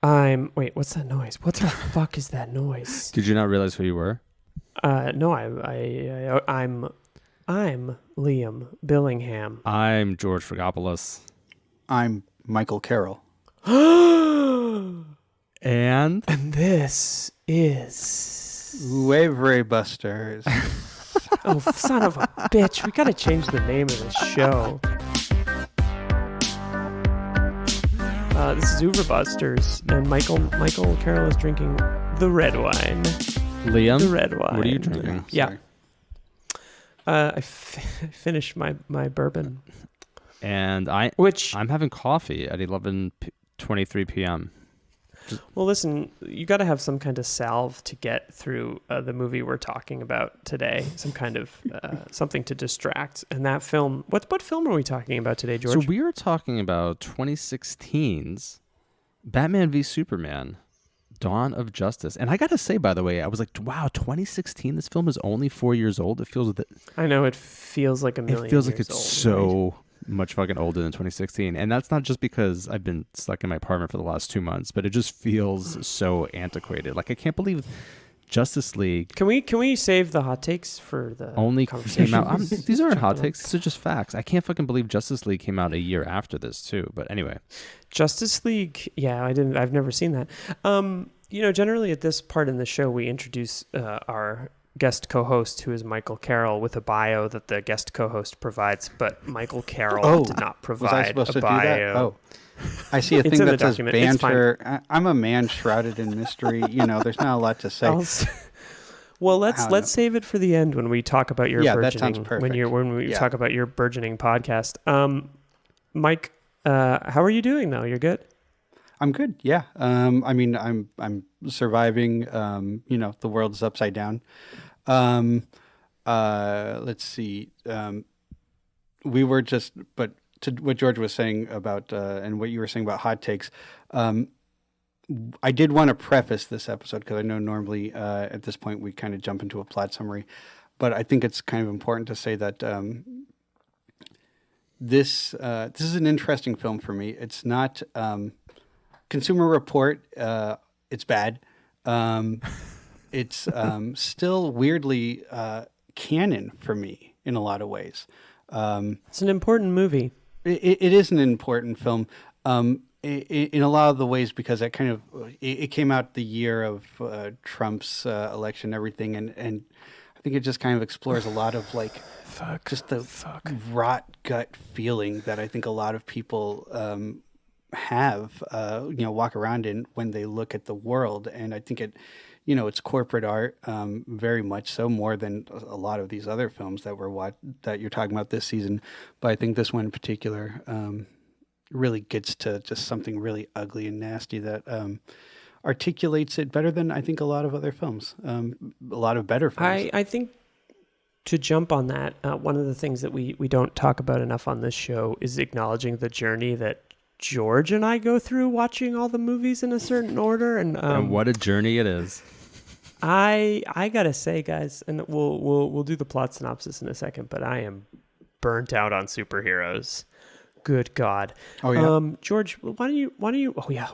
Wait, what's that noise? What the fuck is that noise? Did you not realize who you were? No, I'm Liam Billingham. I'm George Fragopoulos. I'm Michael Carroll. And this is Oeuvre Busters. Oh, son of a bitch. We gotta change the name of this show. This is Oeuvre Busters, and Michael Carroll is drinking the red wine. Liam? The red wine. What are you drinking? Yeah. I finished my bourbon. And I'm having coffee at 11:23 p.m. Well, listen, you got to have some kind of salve to get through the movie we're talking about today. Some kind of something to distract. And that film, what film are we talking about today, George? So we are talking about 2016's Batman v Superman, Dawn of Justice. And I got to say, by the way, I was like, wow, 2016, this film is only 4 years old. It feels that I know, it feels like a million It feels years like it's old, so right? much fucking older than 2016. And that's not just because I've been stuck in my apartment for the last 2 months, but it just feels so antiquated. Like, I can't believe Justice League Can we save the hot takes for the only conversation? came out. These aren't hot takes. These are just facts. I can't fucking believe Justice League came out a year after this too. But anyway, Justice League. Yeah, I've never seen that. Generally at this part in the show, we introduce our guest co-host, who is Michael Carroll, with a bio that the guest co-host provides, but Michael Carroll did not provide was I supposed a to bio. do that? Oh, I see a thing in the that says document. It's banter. I'm a man shrouded in mystery. There's not a lot to say. Well, let's save it for the end when we talk about your burgeoning. That sounds perfect. When we talk about your burgeoning podcast. Mike, how are you doing though? You're good? I'm good. Yeah. I'm surviving. The world's upside down. Let's see. We were just, but to what George was saying about, and what you were saying about hot takes, I did want to preface this episode because I know normally at this point we kind of jump into a plot summary, but I think it's kind of important to say that this is an interesting film for me. It's not Consumer Report. It's bad. It's still weirdly canon for me in a lot of ways. It's an important movie. It is an important film in a lot of the ways because it came out the year of Trump's election and everything, and I think it just kind of explores a lot of like rot gut feeling that I think a lot of people have walk around in when they look at the world, and I think it's corporate art, very much so, more than a lot of these other films that you're talking about this season. But I think this one in particular really gets to just something really ugly and nasty that articulates it better than I think a lot of other films, a lot of better films. I think to jump on that, one of the things that we don't talk about enough on this show is acknowledging the journey that George and I go through watching all the movies in a certain order, and what a journey it is. I gotta say, guys, and we'll do the plot synopsis in a second, but I am burnt out on superheroes. Good God. Oh yeah. George, why don't you? Oh yeah.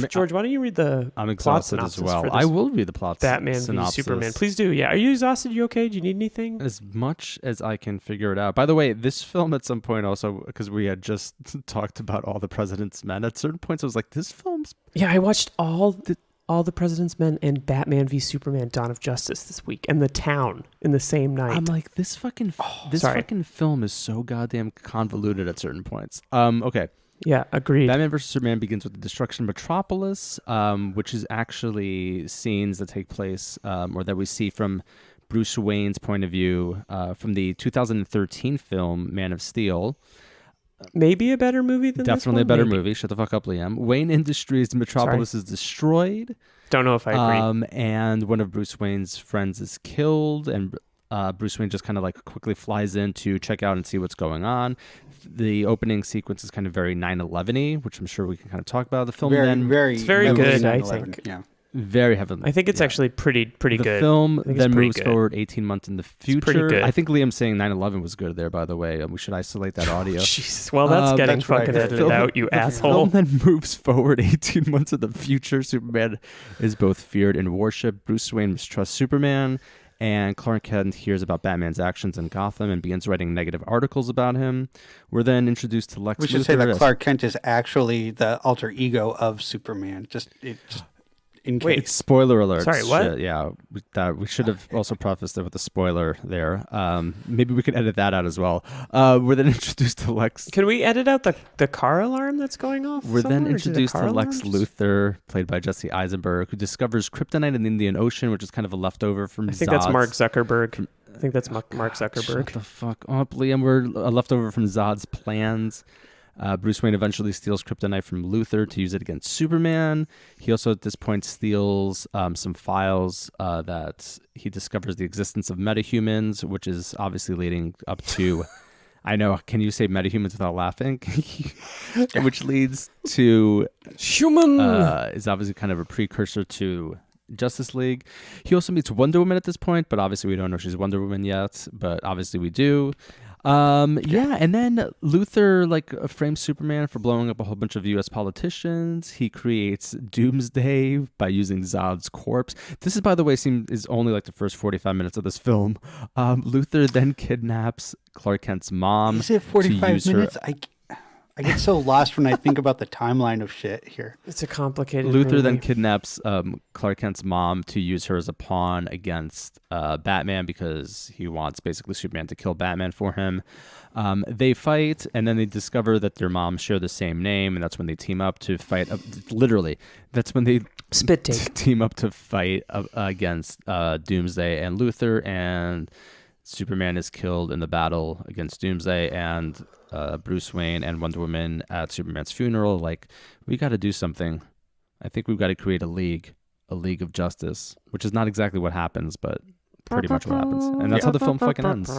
George, why don't you read the? I'm exhausted as well. I will read the plot Batman synopsis. v Superman. Please do. Yeah. Are you exhausted? You okay? Do you need anything? As much as I can figure it out. By the way, this film at some point also, because we had just talked about All the President's Men, at certain points I was like, this film's... Yeah, I watched All the President's Men and Batman v Superman: Dawn of Justice this week, and The Town in the same night. I'm like, this fucking film is so goddamn convoluted at certain points. Okay. Yeah, agreed. Batman vs. Superman begins with the destruction of Metropolis, which is actually scenes that take place, or that we see from Bruce Wayne's point of view, from the 2013 film Man of Steel. Maybe a better movie than Definitely this one? a better Maybe. movie. Shut the fuck up, Liam. Wayne Industries Metropolis is destroyed. Don't know if I agree. And one of Bruce Wayne's friends is killed, and Bruce Wayne just kind of like quickly flies in to check out and see what's going on. The opening sequence is kind of very 9/11-y, which I'm sure we can kind of talk about. The film it's very good, I 9/11, think. Yeah. Very heavily. I think it's actually pretty the good. The film then moves good. forward 18 months in the future. Pretty good. I think Liam's saying 9/11 was good there, by the way. We should isolate that audio. Jesus. Well, that's getting that's right. fucking The edited out, you asshole. The film then moves forward 18 months in the future. Superman is both feared and worshipped. Bruce Wayne mistrusts Superman. And Clark Kent hears about Batman's actions in Gotham and begins writing negative articles about him. We're then introduced to Lex Luthor. We should say that Clark Kent is actually the alter ego of Superman. Just in case. Wait, spoiler alert. Sorry, what? Shit, yeah, we should have also prefaced it with a spoiler there. Maybe we could edit that out as well. We're then introduced to Lex. Can we edit out the car alarm that's going off? We're then somewhere? introduced to Lex alarms? Luthor, played by Jesse Eisenberg, who discovers kryptonite in the Indian Ocean, which is kind of a leftover from I think Zod's. that's Mark Zuckerberg. I think that's Mark Zuckerberg. Shut the fuck up, Liam. We're a leftover from Zod's plans. Bruce Wayne eventually steals kryptonite from Luthor to use it against Superman. He also at this point steals some files that he discovers the existence of metahumans, which is obviously leading up to... I know, can you say metahumans without laughing? Which leads to... Human! Is obviously kind of a precursor to Justice League. He also meets Wonder Woman at this point, but obviously we don't know she's Wonder Woman yet, but obviously we do. And then Luthor frames Superman for blowing up a whole bunch of U.S. politicians. He creates Doomsday by using Zod's corpse. This is, by the way, is only like the first 45 minutes of this film. Luthor then kidnaps Clark Kent's mom. Is it 45 minutes? I get so lost when I think about the timeline of shit here. It's a complicated Luthor movie. then kidnaps Clark Kent's mom to use her as a pawn against Batman because he wants basically Superman to kill Batman for him. They fight, and then they discover that their moms share the same name, and that's when they team up to fight. Literally, that's when they Spit take. team up to fight against Doomsday and Luthor, and Superman is killed in the battle against Doomsday, and Bruce Wayne and Wonder Woman at Superman's funeral. We got to do something. I think we've got to create a league of justice, which is not exactly what happens, but pretty much what happens. And that's how the film fucking ends.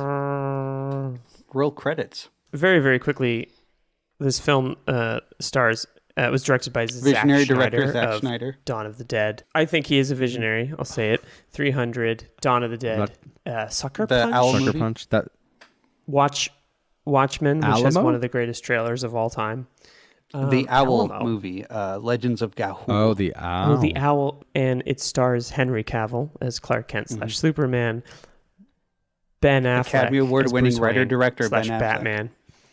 Roll credits. Very, very quickly, this film stars... it was directed by Visionary Zach Snyder director Zack of Snyder. Dawn of the Dead. I think he is a visionary. I'll say it. 300, Dawn of the Dead, Sucker The Punch. Owl Sucker movie? Punch. That Watchmen, which has Alamo? one of the greatest trailers of all time. The Owl Alamo. movie, Legends of Gahul. Oh, the owl. Oh, the Owl, and it stars Henry Cavill as Clark Kent / Superman, Ben Affleck Academy Award-winning as Bruce Wayne writer-director / Ben Affleck. Batman.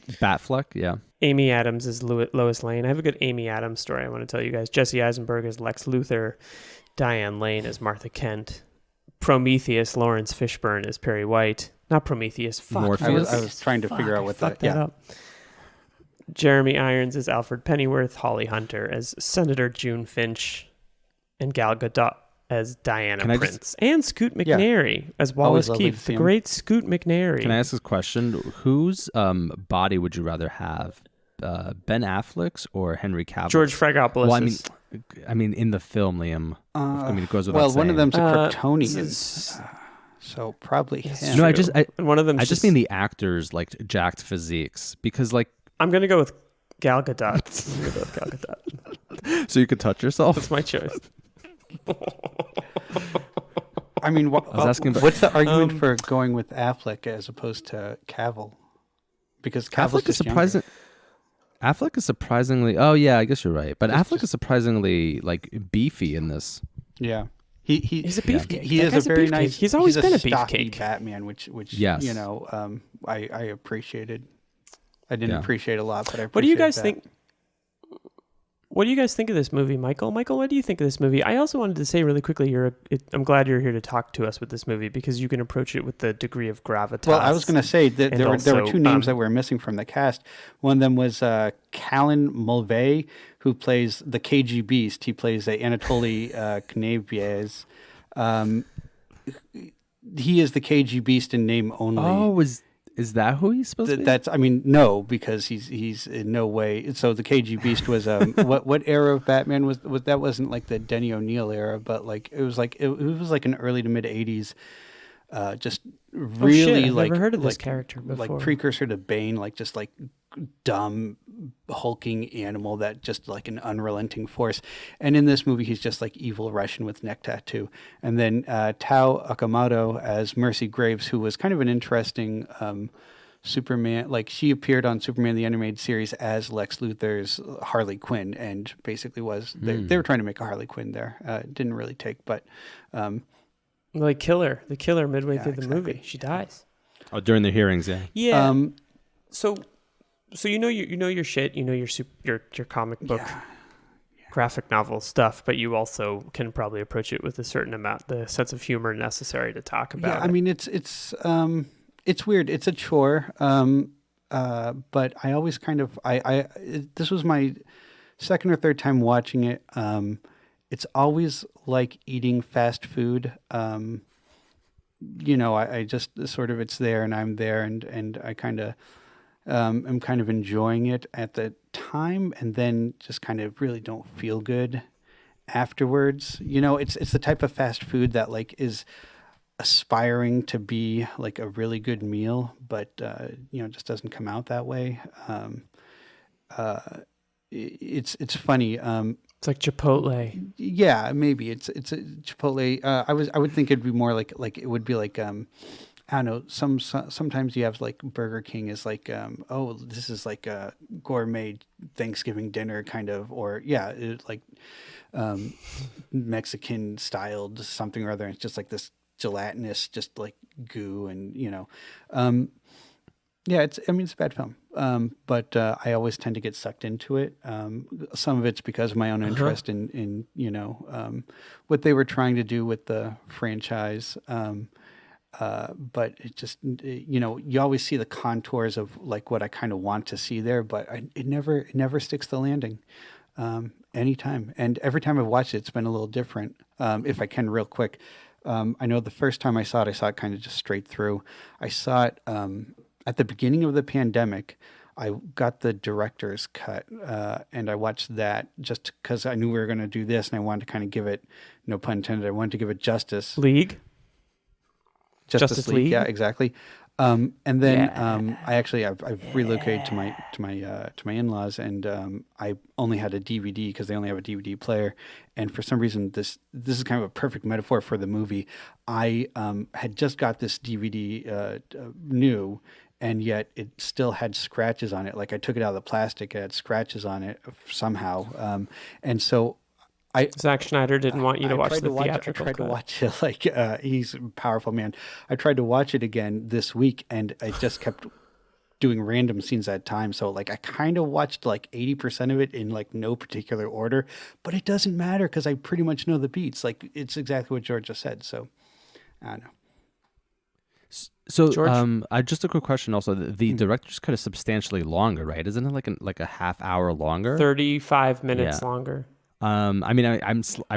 Batfleck, yeah. Amy Adams as Lois Lane. I have a good Amy Adams story I want to tell you guys. Jesse Eisenberg as Lex Luthor, Diane Lane as Martha Kent, Prometheus Lawrence Fishburne as Perry White. Not Prometheus. Fuck. Morpheus. I was trying to figure out what fucked that up. Jeremy Irons as Alfred Pennyworth, Holly Hunter as Senator June Finch, and Gal Gadot as Diana Prince, and Scoot McNairy as Wallace lovely to Keith, see the him. great Scoot McNairy. Can I ask this question? Whose body would you rather have? Ben Affleck's or Henry Cavill? George Fragopoulos. Well, I mean, in the film, Liam. It goes without one of saying. them's a Kryptonian, so probably him. No, and one of them. I just mean the actors, jacked physiques, because I'm gonna go with Gal Gadot. I'm gonna go with Gal Gadot. so you could touch yourself. That's my choice. I mean, was asking about- what's the argument for going with Affleck as opposed to Cavill? Because Cavill's Affleck is just younger. surprising. Affleck is surprisingly. Oh yeah, I guess you're right. But Affleck is surprisingly beefy in this. Yeah, He's a beefcake. He That is guy's a very beefcake. nice. He's always been a stocky beefcake. Batman, which Yes. I appreciated. I didn't Yeah. appreciate a lot, but I appreciate What do you guys that. think? What do you guys think of this movie, Michael? Michael, what do you think of this movie? I also wanted to say really quickly, I'm glad you're here to talk to us with this movie because you can approach it with the degree of gravitas. Well, I was going to say that And there were also, two names that were missing from the cast. One of them was Callan Mulvey, who plays the KG Beast. He plays Anatoly Knaviez. He is the KG Beast in name only. Oh, is that who he's supposed to be? That's, I mean, no, because he's in no way. So the KG Beast was what era of Batman was that? Wasn't like the Denny O'Neil era, but it was an early to mid '80s. Just really I've like never heard of this like- character before. like precursor to Bane, dumb hulking animal that just like an unrelenting force. And in this movie, he's just like evil Russian with neck tattoo. And then Tao Akamoto as Mercy Graves, who was kind of an interesting Superman. Like she appeared on Superman the Animated Series as Lex Luthor's Harley Quinn, and basically was they were trying to make a Harley Quinn there. It didn't really take, but they kill her midway through the exactly. movie. She dies. Oh, during the hearings, yeah. Yeah. So you know your shit. You know your comic book, graphic novel stuff, but you also can probably approach it with a certain amount, the sense of humor necessary to talk about. Yeah, I mean it's weird. It's a chore. But I always kind of this was my second or third time watching it. It's always like eating fast food. I just sort of, it's there and I'm there, and I kind of am kind of enjoying it at the time, and then just kind of really don't feel good afterwards. It's the type of fast food that like is aspiring to be like a really good meal, but just doesn't come out that way. It's funny. It's like Chipotle. Yeah, maybe it's a Chipotle. I would think it'd be more like it would be like I don't know. Sometimes you have like Burger King is like this is like a gourmet Thanksgiving dinner kind of, or like Mexican styled something or other. It's just like this gelatinous, just like goo, and it's a bad film. But I always tend to get sucked into it. Some of it's because of my own interest in what they were trying to do with the franchise. But it just, you always see the contours of like what I kind of want to see there, but it never sticks the landing. Anytime. And every time I've watched it, it's been a little different. If I can real quick. I know the first time I saw it kind of just straight through. I saw it at the beginning of the pandemic. I got the director's cut, and I watched that just because I knew we were going to do this, and I wanted to kind of give it, no pun intended, I wanted to give it Justice League. Justice League, yeah, exactly. And then I've relocated to my in-laws, and I only had a DVD because they only have a DVD player. And for some reason, this is kind of a perfect metaphor for the movie. I had just got this DVD new, and yet it still had scratches on it. Like I took it out of the plastic, it had scratches on it somehow, and so. Zach Snyder didn't want you to watch the theatrical cut. I tried to watch it, like he's a powerful man. I tried to watch it again this week, and I just kept doing random scenes at time. So like I kind of watched like 80% of it in like no particular order, but it doesn't matter because I pretty much know the beats. Like it's exactly what George just said. So I don't know. So, George? just a quick question. Also, the director's cut is substantially longer, right? Isn't it like a half hour longer? 35 minutes longer. I'm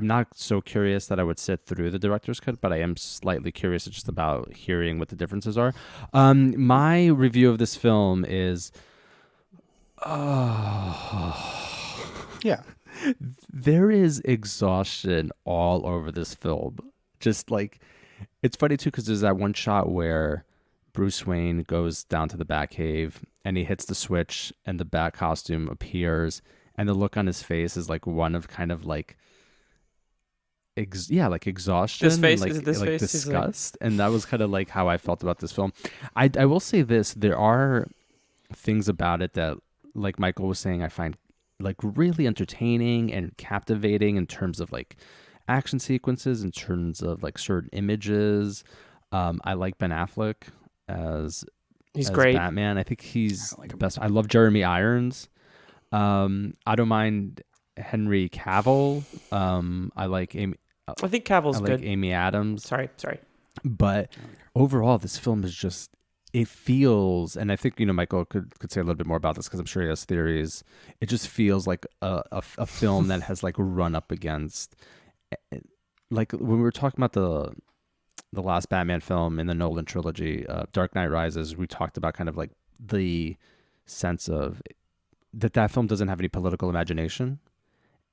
not so curious that I would sit through the director's cut, but I am slightly curious just about hearing what the differences are. My review of this film is, Yeah, there is exhaustion all over this film. Just like, it's funny too because there's that one shot where Bruce Wayne goes down to the Batcave and he hits the switch and the Bat costume appears. And the look on his face is like one of kind of like, like exhaustion, this face, like, is it this like face? disgust, and that was kind of like how I felt about this film. I will say this: there are things about it that, like Michael was saying, I find like really entertaining and captivating in terms of like action sequences, in terms of like certain images. I like Ben Affleck as great. Batman. I think he's the best. I love Jeremy Irons. I don't mind Henry Cavill. I like Amy. I think Cavill's I like good. Amy Adams. Sorry. But overall, this film is just, it feels, and I think Michael could say a little bit more about this because I'm sure he has theories. It just feels like a film that has like run up against, like when we were talking about the last Batman film in the Nolan trilogy, Dark Knight Rises. We talked about kind of like the sense of that film doesn't have any political imagination.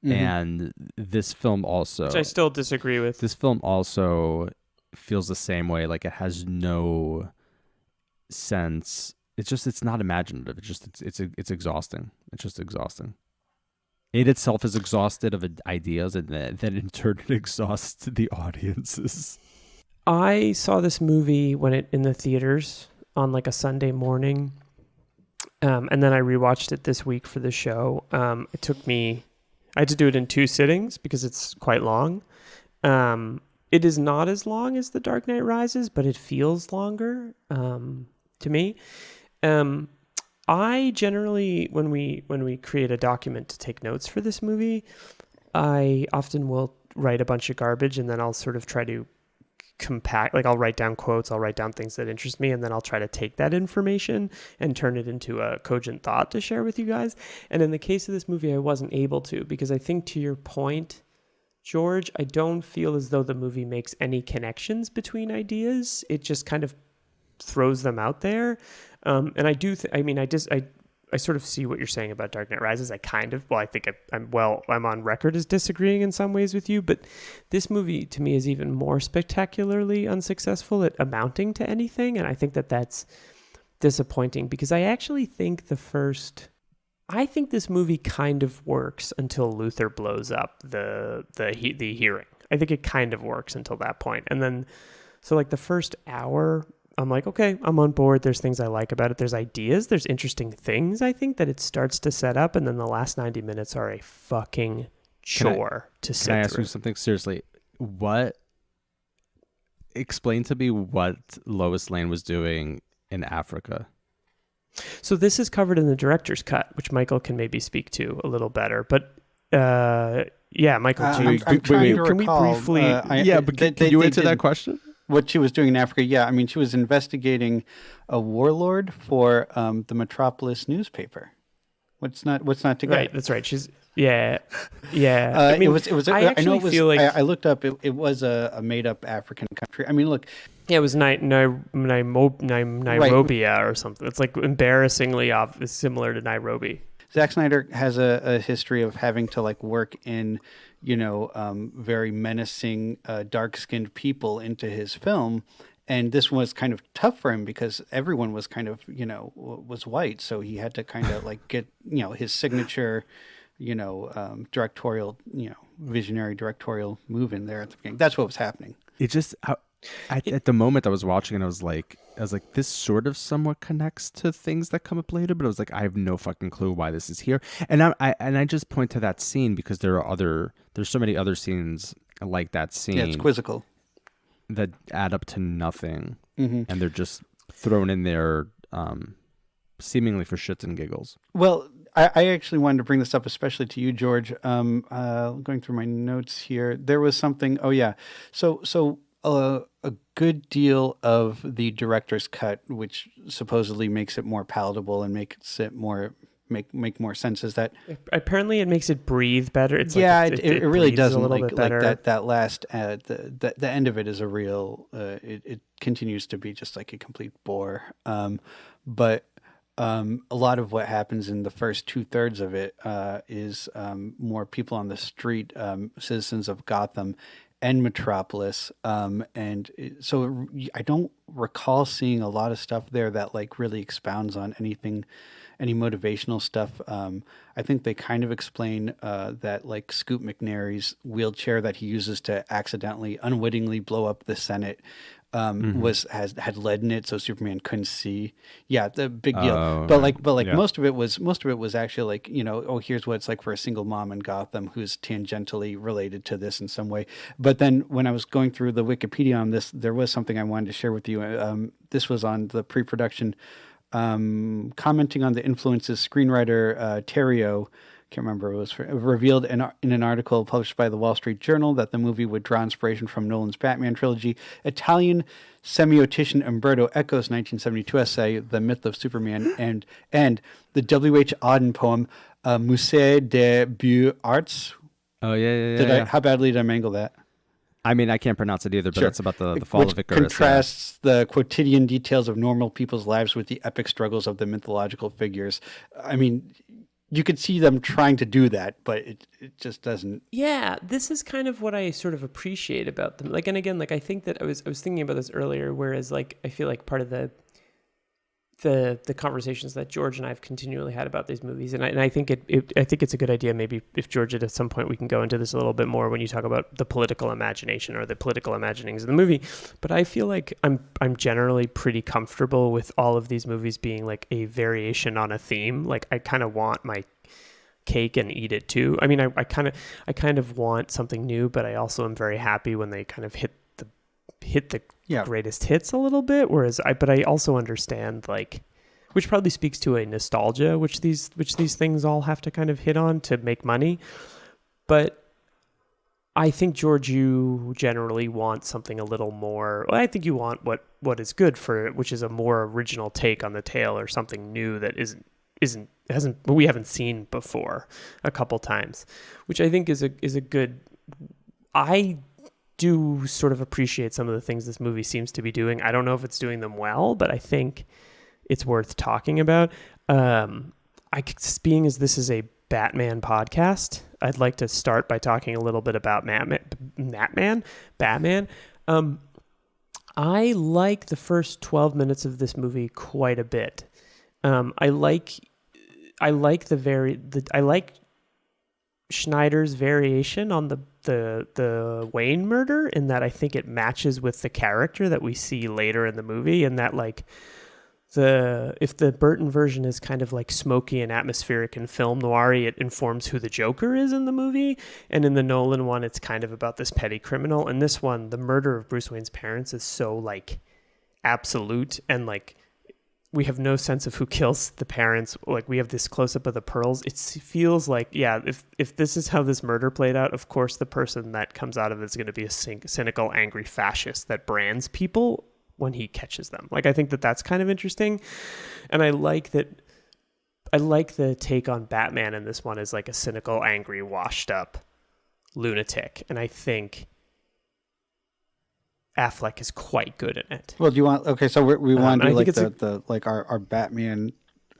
Mm-hmm. And this film also, which I still disagree with. This film also feels the same way. Like it has no sense it's not imaginative. It's exhausting. It's just exhausting. It itself is exhausted of ideas, and then in turn it exhausts the audiences. I saw this movie in the theaters on like a Sunday morning, and then I rewatched it this week for the show. I had to do it in 2 sittings because it's quite long. It is not as long as The Dark Knight Rises, but it feels longer to me. I generally, when we create a document to take notes for this movie, I often will write a bunch of garbage, and then I'll sort of try to compact, like I'll write down quotes, I'll write down things that interest me, and then I'll try to take that information and turn it into a cogent thought to share with you guys. And in the case of this movie, I wasn't able to, because I think, to your point, George, I don't feel as though the movie makes any connections between ideas. It just kind of throws them out there. And I do, I sort of see what you're saying about Dark Knight Rises. I think I'm on record as disagreeing in some ways with you, but this movie to me is even more spectacularly unsuccessful at amounting to anything. And I think that that's disappointing, because I actually think this movie kind of works until Luther blows up the hearing. I think it kind of works until that point. And then, so like the first hour, I'm like, okay, I'm on board. There's things I like about it. There's ideas. There's interesting things, I think, that it starts to set up. And then the last 90 minutes are a fucking chore to sit through. Can I ask you something seriously? Explain to me what Lois Lane was doing in Africa. So this is covered in the director's cut, which Michael can maybe speak to a little better. But yeah, Michael, can we briefly... can you answer that question? What she was doing in Africa, yeah. I mean, she was investigating a warlord for the Metropolis newspaper. What's not to get? Right, that's right. She's yeah. I looked up. It was a made up African country. I mean, look. Yeah, it was Nairobi or something. It's like embarrassingly similar to Nairobi. Zack Snyder has a history of having to like work in, very menacing, dark-skinned people into his film. And this was kind of tough for him because everyone was kind of, was white. So he had to kind of like get, his signature, directorial, visionary directorial move in there at the beginning. That's what was happening. It just... at the moment I was watching and I was like, this sort of somewhat connects to things that come up later, but I was like, I have no fucking clue why this is here. And I just point to that scene because there's so many other scenes like that scene. Yeah, it's quizzical. That add up to nothing. Mm-hmm. And they're just thrown in there seemingly for shits and giggles. Well, I actually wanted to bring this up, especially to you, George. Going through my notes here, there was something. Oh yeah. So a good deal of the director's cut, which supposedly makes it more palatable and makes it make more sense, is that apparently it makes it breathe better. It's it really doesn't. A little bit better. Like that last the end of it is a real. It continues to be just like a complete bore. But a lot of what happens in the first 2/3 of it is more people on the street, citizens of Gotham and Metropolis. So I don't recall seeing a lot of stuff there that like really expounds on anything, any motivational stuff. I think they kind of explain that like Scoot McNairy's wheelchair that he uses to unwittingly blow up the Senate had lead in it, so Superman couldn't see. Yeah, the big deal. Most of it was actually like, here's what it's like for a single mom in Gotham who's tangentially related to this in some way. But then when I was going through the Wikipedia on this, there was something I wanted to share with you. This was on the pre-production, commenting on the influences screenwriter Terrio, can't remember, it was revealed in an article published by the Wall Street Journal that the movie would draw inspiration from Nolan's Batman trilogy. Italian semiotician Umberto Eco's 1972 essay, The Myth of Superman, and the W.H. Auden poem, Musée des Beaux-Arts. Oh, yeah. How badly did I mangle that? I mean, I can't pronounce it either, but it's about the fall of Icarus. Contrasts the quotidian details of normal people's lives with the epic struggles of the mythological figures. I mean, you could see them trying to do that, but it just doesn't. Yeah, this is kind of what I sort of appreciate about them. Like, and again, like I think that I was thinking about this earlier, whereas like I feel like part of the the conversations that George and I have continually had about these movies, and I think I think it's a good idea. Maybe if George, at some point, we can go into this a little bit more when you talk about the political imagination or the political imaginings of the movie. But I feel like I'm generally pretty comfortable with all of these movies being like a variation on a theme. Like I kind of want my cake and eat it too. I mean, I kind of want something new, but I also am very happy when they kind of hit the greatest hits a little bit. But I also understand, like, which probably speaks to a nostalgia, which these things all have to kind of hit on to make money. But I think, George, you generally want something a little more. Well, I think you want what is good for it, which is a more original take on the tale, or something new that we haven't seen before a couple times, which I think is a good. I do sort of appreciate some of the things this movie seems to be doing. I don't know if it's doing them well, but I think it's worth talking about. Being as this is a Batman podcast, I'd like to start by talking a little bit about Batman. I like the first 12 minutes of this movie quite a bit. I like Schneider's variation on the Wayne murder, in that I think it matches with the character that we see later in the movie, and that like if the Burton version is kind of like smoky and atmospheric and film noir, it informs who the Joker is in the movie, and in the Nolan one it's kind of about this petty criminal. In this one, the murder of Bruce Wayne's parents is so like absolute, and like we have no sense of who kills the parents. Like, we have this close-up of the pearls. It feels like, yeah, if this is how this murder played out, of course the person that comes out of it is going to be a cynical, angry fascist that brands people when he catches them. Like, I think that's kind of interesting. And I like the take on Batman in this one as like a cynical, angry, washed up lunatic. And I think Affleck is quite good in it. Well, do you want? Okay, so we want to do like our Batman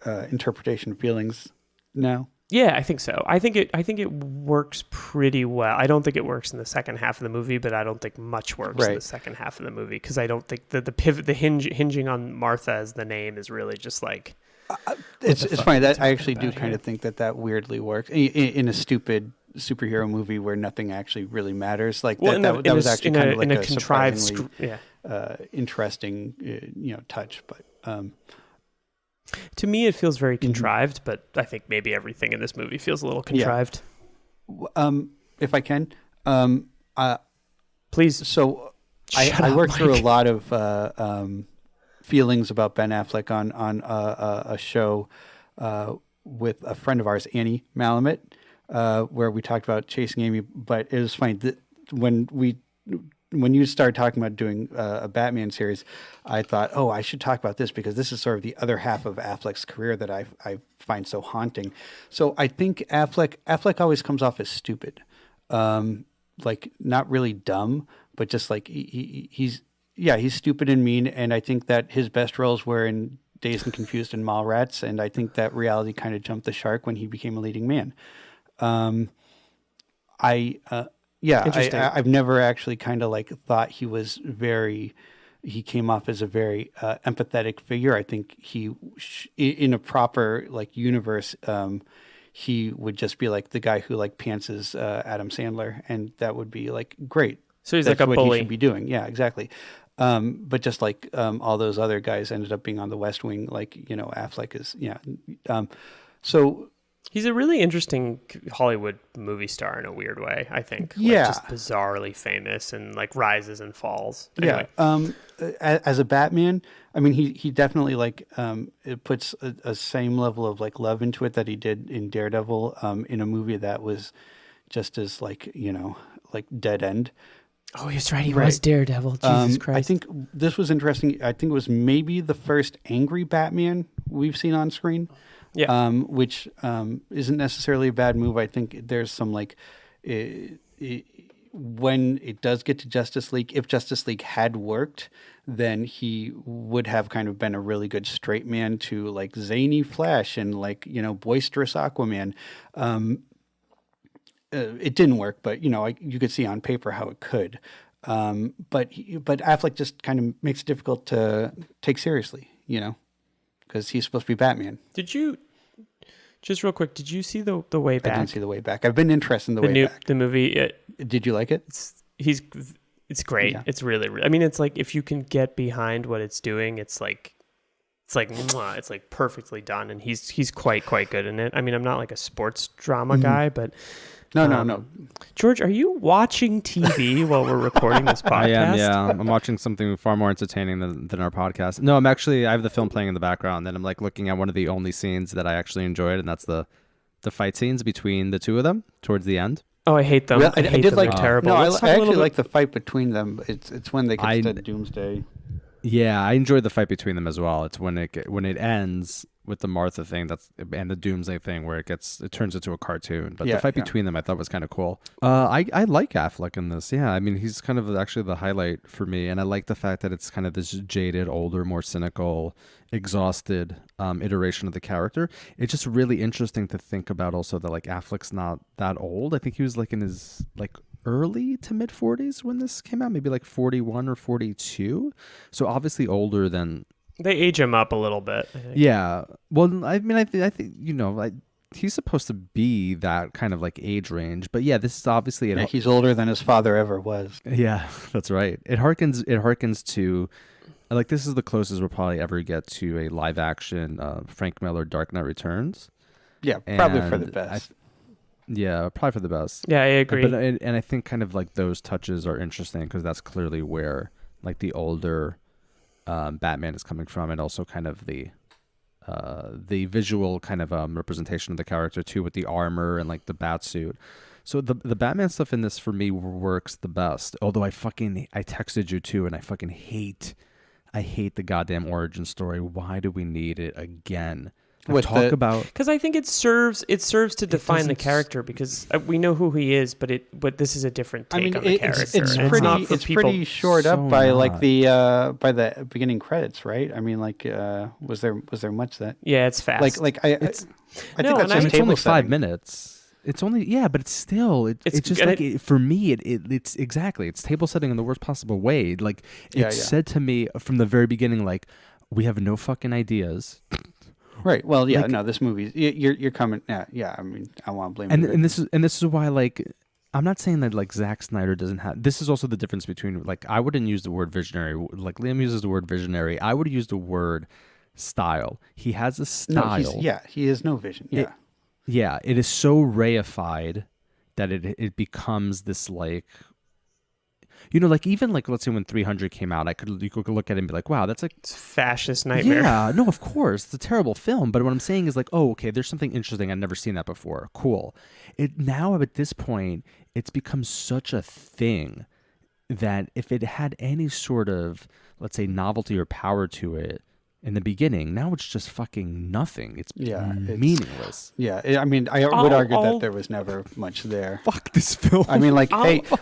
interpretation feelings now. Yeah, I think so. I think it works pretty well. I don't think it works in the second half of the movie, but I don't think much works in the second half of the movie, because I don't think the pivot, hinging on Martha as the name is really just like. It's funny that I actually do kind of think that weirdly works in a stupid superhero movie where nothing actually really matters. Like that was actually kind of like a contrived, interesting, touch. But to me, it feels very contrived. But I think maybe everything in this movie feels a little contrived. Yeah. If I can, please. So I worked through a lot of feelings about Ben Affleck on a show with a friend of ours, Annie Malamet, where we talked about Chasing Amy. But it was funny that when you started talking about doing a Batman series, I thought, oh, I should talk about this because this is sort of the other half of Affleck's career that I find so haunting. So I think Affleck always comes off as stupid, like not really dumb, but just like he's stupid and mean. And I think that his best roles were in Dazed and Confused and Mallrats, and I think that reality kind of jumped the shark when he became a leading man. I've never actually kind of like thought he came off as a very empathetic figure. I think in a proper like universe, he would just be like the guy who like pantses Adam Sandler, and that would be like great. So That's like a what bully. He should be doing. Yeah, exactly. But just like all those other guys ended up being on The West Wing, like Affleck is. Yeah. So. He's a really interesting Hollywood movie star in a weird way, I think. Just bizarrely famous and like rises and falls. Anyway. Yeah. As a Batman, I mean, he definitely like it puts a same level of like love into it that he did in Daredevil, in a movie that was just as like like dead end. Oh, he's right. He was Daredevil. Jesus Christ. I think this was interesting. I think it was maybe the first angry Batman we've seen on screen. Yeah. Which isn't necessarily a bad move. I think there's some like when it does get to Justice League, if Justice League had worked, then he would have kind of been a really good straight man to like zany Flash and like boisterous Aquaman. It didn't work, but you could see on paper how it could. But Affleck just kind of makes it difficult to take seriously. because he's supposed to be Batman. Did you, just real quick, did you see the Way Back? I didn't see The Way Back. I've been interested in The Way Back. The movie. Did you like it? It's great. Yeah. It's really, I mean, it's like if you can get behind what it's doing, it's like mwah, it's like perfectly done, and he's quite good in it. I mean, I'm not like a sports drama guy, but No. George, are you watching TV while we're recording this podcast? I am, yeah. I'm watching something far more entertaining than our podcast. No, I have the film playing in the background, and I'm like looking at one of the only scenes that I actually enjoyed, and that's the fight scenes between the two of them towards the end. Oh, I hate them. Well, I hate did them. like They're terrible. No, I Let's talk a actually little like the fight between them. It's when they get to Doomsday. Yeah, I enjoyed the fight between them as well. It's when it ends with the Martha thing and the Doomsday thing where it turns into a cartoon. But the fight between them I thought was kind of cool. I like Affleck in this. Yeah, I mean he's kind of actually the highlight for me, and I like the fact that it's kind of this jaded, older, more cynical, exhausted iteration of the character. It's just really interesting to think about also that like Affleck's not that old. I think he was like in his like early to mid 40s when this came out, maybe like 41 or 42. So obviously older than. They age him up a little bit, I think. Yeah. Well, I mean, I think he's supposed to be that kind of like age range, but yeah, this is obviously he's older than his father ever was. Yeah, that's right. It harkens to like this is the closest we'll probably ever get to a live action Frank Miller Dark Knight Returns. Yeah, probably for the best. Yeah, probably for the best. Yeah, I agree. And I think kind of like those touches are interesting because that's clearly where like the older Batman is coming from, and also kind of the visual kind of representation of the character too, with the armor and like the bat suit. So the Batman stuff in this for me works the best. Although I texted you too, and I hate the goddamn origin story. Why do we need it again? Because I think it serves to define the character, because we know who he is, but this is a different take on the character. It's pretty shored up by like the beginning credits, right? I mean, like was there much that? Yeah, it's fast. I think that's it's only 5 minutes. It's only but it's still it's just like for me it's exactly, it's table setting in the worst possible way. Like said to me from the very beginning, like we have no fucking ideas. Right. Well, yeah. Like, no, this movie. You're coming. Yeah. I mean, I want to blame. And this is why, like, I'm not saying that like Zach Snyder doesn't have. This is also the difference between like I wouldn't use the word visionary. Like Liam uses the word visionary. I would use the word style. He has a style. No, he has no vision. Yeah. It is so reified that it becomes this like. Like even like let's say when 300 came out, you could look at it and be like, wow, that's like it's a fascist nightmare. Yeah, no, of course, it's a terrible film. But what I'm saying is like, oh, okay, there's something interesting. I've never seen that before. Cool. It now at this point, it's become such a thing that if it had any sort of, let's say, novelty or power to it in the beginning, now it's just fucking nothing. It's meaningless. Yeah, I mean, I would argue that there was never much there. Fuck this film. I mean, like,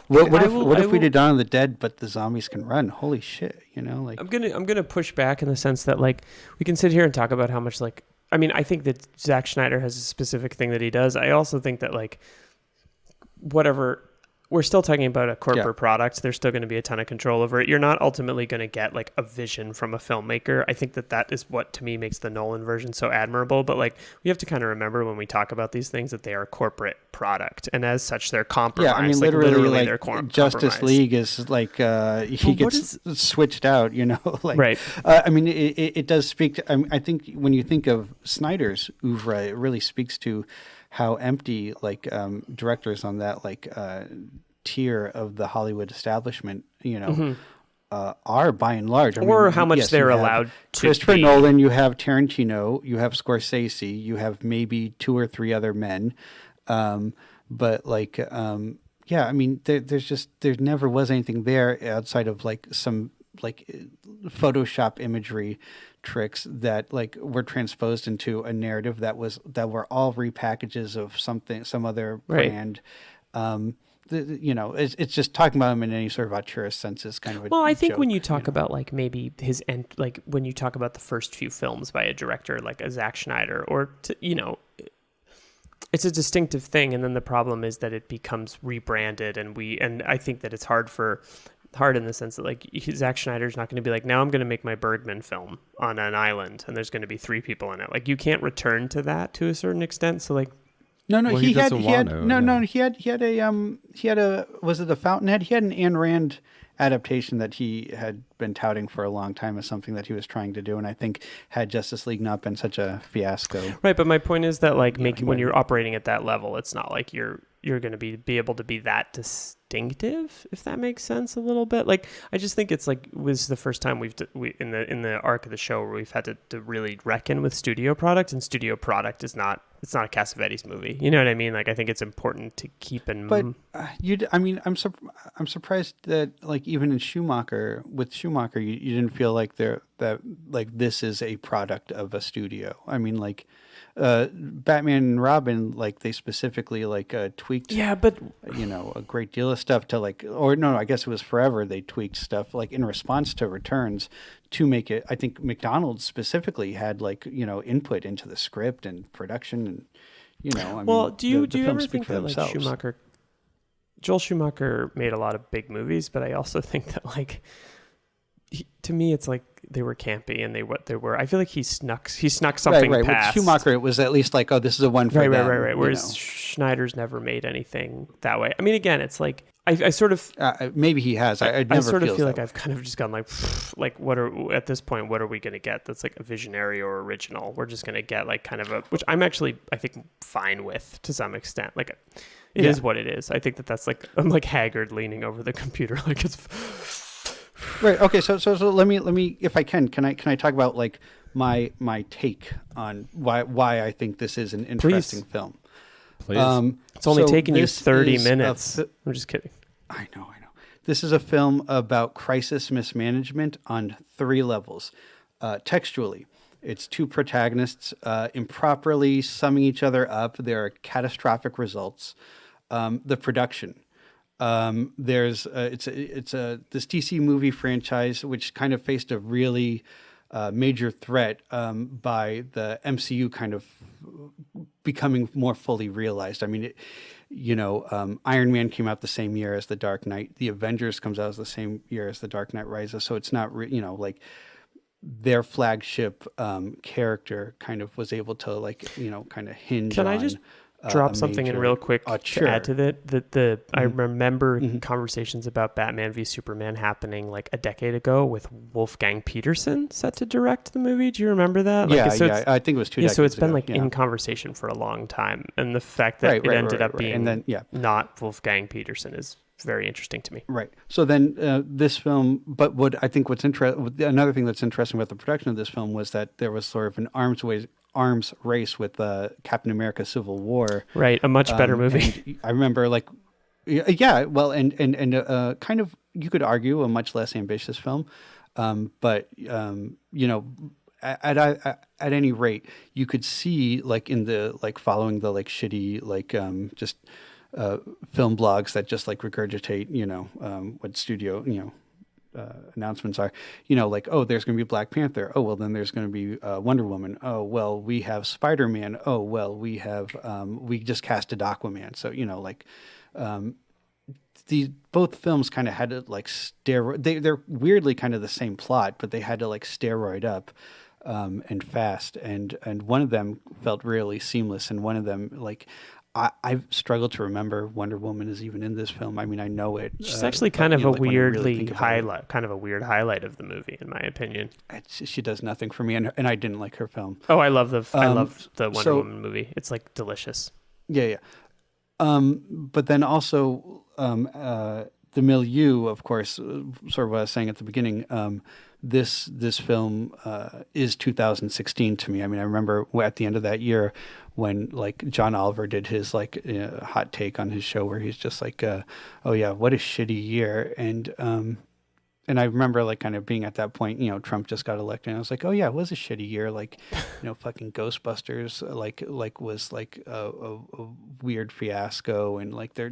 what if we did Dawn of the Dead, but the zombies can run? Holy shit, like. I'm gonna push back in the sense that like we can sit here and talk about how much like I mean I think that Zach Snyder has a specific thing that he does. I also think that like whatever. We're still talking about a corporate product. There's still going to be a ton of control over it. You're not ultimately going to get like a vision from a filmmaker. I think that is what to me makes the Nolan version so admirable. But like we have to kind of remember when we talk about these things that they are a corporate product, and as such, they're compromised. Yeah, I mean literally they're Justice League is like he gets switched out. Like right. I mean it does speak to. I think when you think of Snyder's oeuvre, it really speaks to how empty like directors on that like tier of the Hollywood establishment, are by and large. Or how much they're allowed to Christopher Nolan, you have Tarantino, you have Scorsese, you have maybe 2 or 3 other men. But like, I mean, there never was anything there outside of like some like Photoshop imagery tricks that like were transposed into a narrative that were all repackages of some other brand. It's just talking about him in any sort of auteur sense is kind of I think joke, when you talk about like maybe his end, like when you talk about the first few films by a director like a Zack Snyder it's a distinctive thing, and then the problem is that it becomes rebranded, and I think that it's hard for hard in the sense that like Zach Snyder's not going to be like, now I'm going to make my Bergman film on an island and there's going to be 3 people in it. Like you can't return to that to a certain extent. So like, no, Well, he had a was it The Fountainhead? He had an Ayn Rand adaptation that he had been touting for a long time as something that he was trying to do, and I think had Justice League not been such a fiasco. Right, but my point is that like when you're operating at that level, it's not like you're going to be able to be that distinctive, if that makes sense a little bit. Like I just think it's like was the first time we in the arc of the show where we've had to really reckon with studio product, and studio product is not a Cassavetes movie. You know what I mean? Like I think it's important to keep in. But I'm surprised that like even in Schumacher, you didn't feel like that like this is a product of a studio. I mean, like Batman and Robin, like they specifically like tweaked. Yeah, but a great deal of stuff to like, or no, I guess it was Forever. They tweaked stuff like in response to Returns to make it. I think McDonald's specifically had like input into the script and production and do you ever think that like Joel Schumacher made a lot of big movies, but I also think that like to me it's like they were campy and they were. I feel like he snuck something right. past. With Schumacher, it was at least like, oh, this is a one for them. Right. Whereas Schneider's never made anything that way. I mean, again, it's like I sort of maybe he has. I sort of feel like I've kind of just gone like at this point, what are we going to get that's like a visionary or original? We're just going to get like kind of which I'm actually I think fine with to some extent. Like it is what it is. I think that's like I'm like haggard leaning over the computer like it's. Right. Okay. So let me if I can I talk about like my take on why I think this is an interesting film. Please. It's only taken you 30 minutes. I'm just kidding. I know. This is a film about crisis mismanagement on 3 levels. Textually, it's 2 protagonists improperly summing each other up. There are catastrophic results. The production. There's this DC movie franchise which kind of faced a really major threat by the MCU kind of becoming more fully realized. I mean, Iron Man came out the same year as The Dark Knight. The Avengers comes out as the same year as The Dark Knight Rises. So it's not, like their flagship character kind of was able to kind of hinge on. Can I just drop something in real quick to add to that? I remember conversations about Batman v Superman happening like a decade ago with Wolfgang Petersen set to direct the movie. Do you remember that? I think it was 2 decades so it's been ago, in conversation for a long time, and the fact that it ended up being and then, not Wolfgang Petersen is very interesting to me. Right. So then this film, but another thing that's interesting about the production of this film was that there was sort of an arms race with Captain America Civil War. Right, a much better movie. I remember and kind of, you could argue, a much less ambitious film. But at any rate, you could see like in the following the shitty just film blogs that just regurgitate what studio announcements are, oh, there's going to be Black Panther. Oh, well, then there's going to be Wonder Woman. Oh, well, we have Spider-Man. Oh, well, we have we just casted Aquaman. So both films kind of had to steroid. They're weirdly kind of the same plot, but they had to steroid up and fast. And one of them felt really seamless, and one of them I've struggled to remember Wonder Woman is even in this film. I mean, I know it. She's actually kind of a weirdly highlight, kind of a weird highlight of the movie, in my opinion. She does nothing for me, and I didn't like her film. Oh, I love the Wonder Woman movie. It's delicious. Yeah. But then also the milieu, of course, sort of what I was saying at the beginning. This film is 2016 to me. I mean, I remember at the end of that year when John Oliver did his hot take on his show where he's just oh yeah, what a shitty year. And I remember kind of being at that point, Trump just got elected, and I was oh yeah, it was a shitty year. Fucking Ghostbusters was a weird fiasco, and they're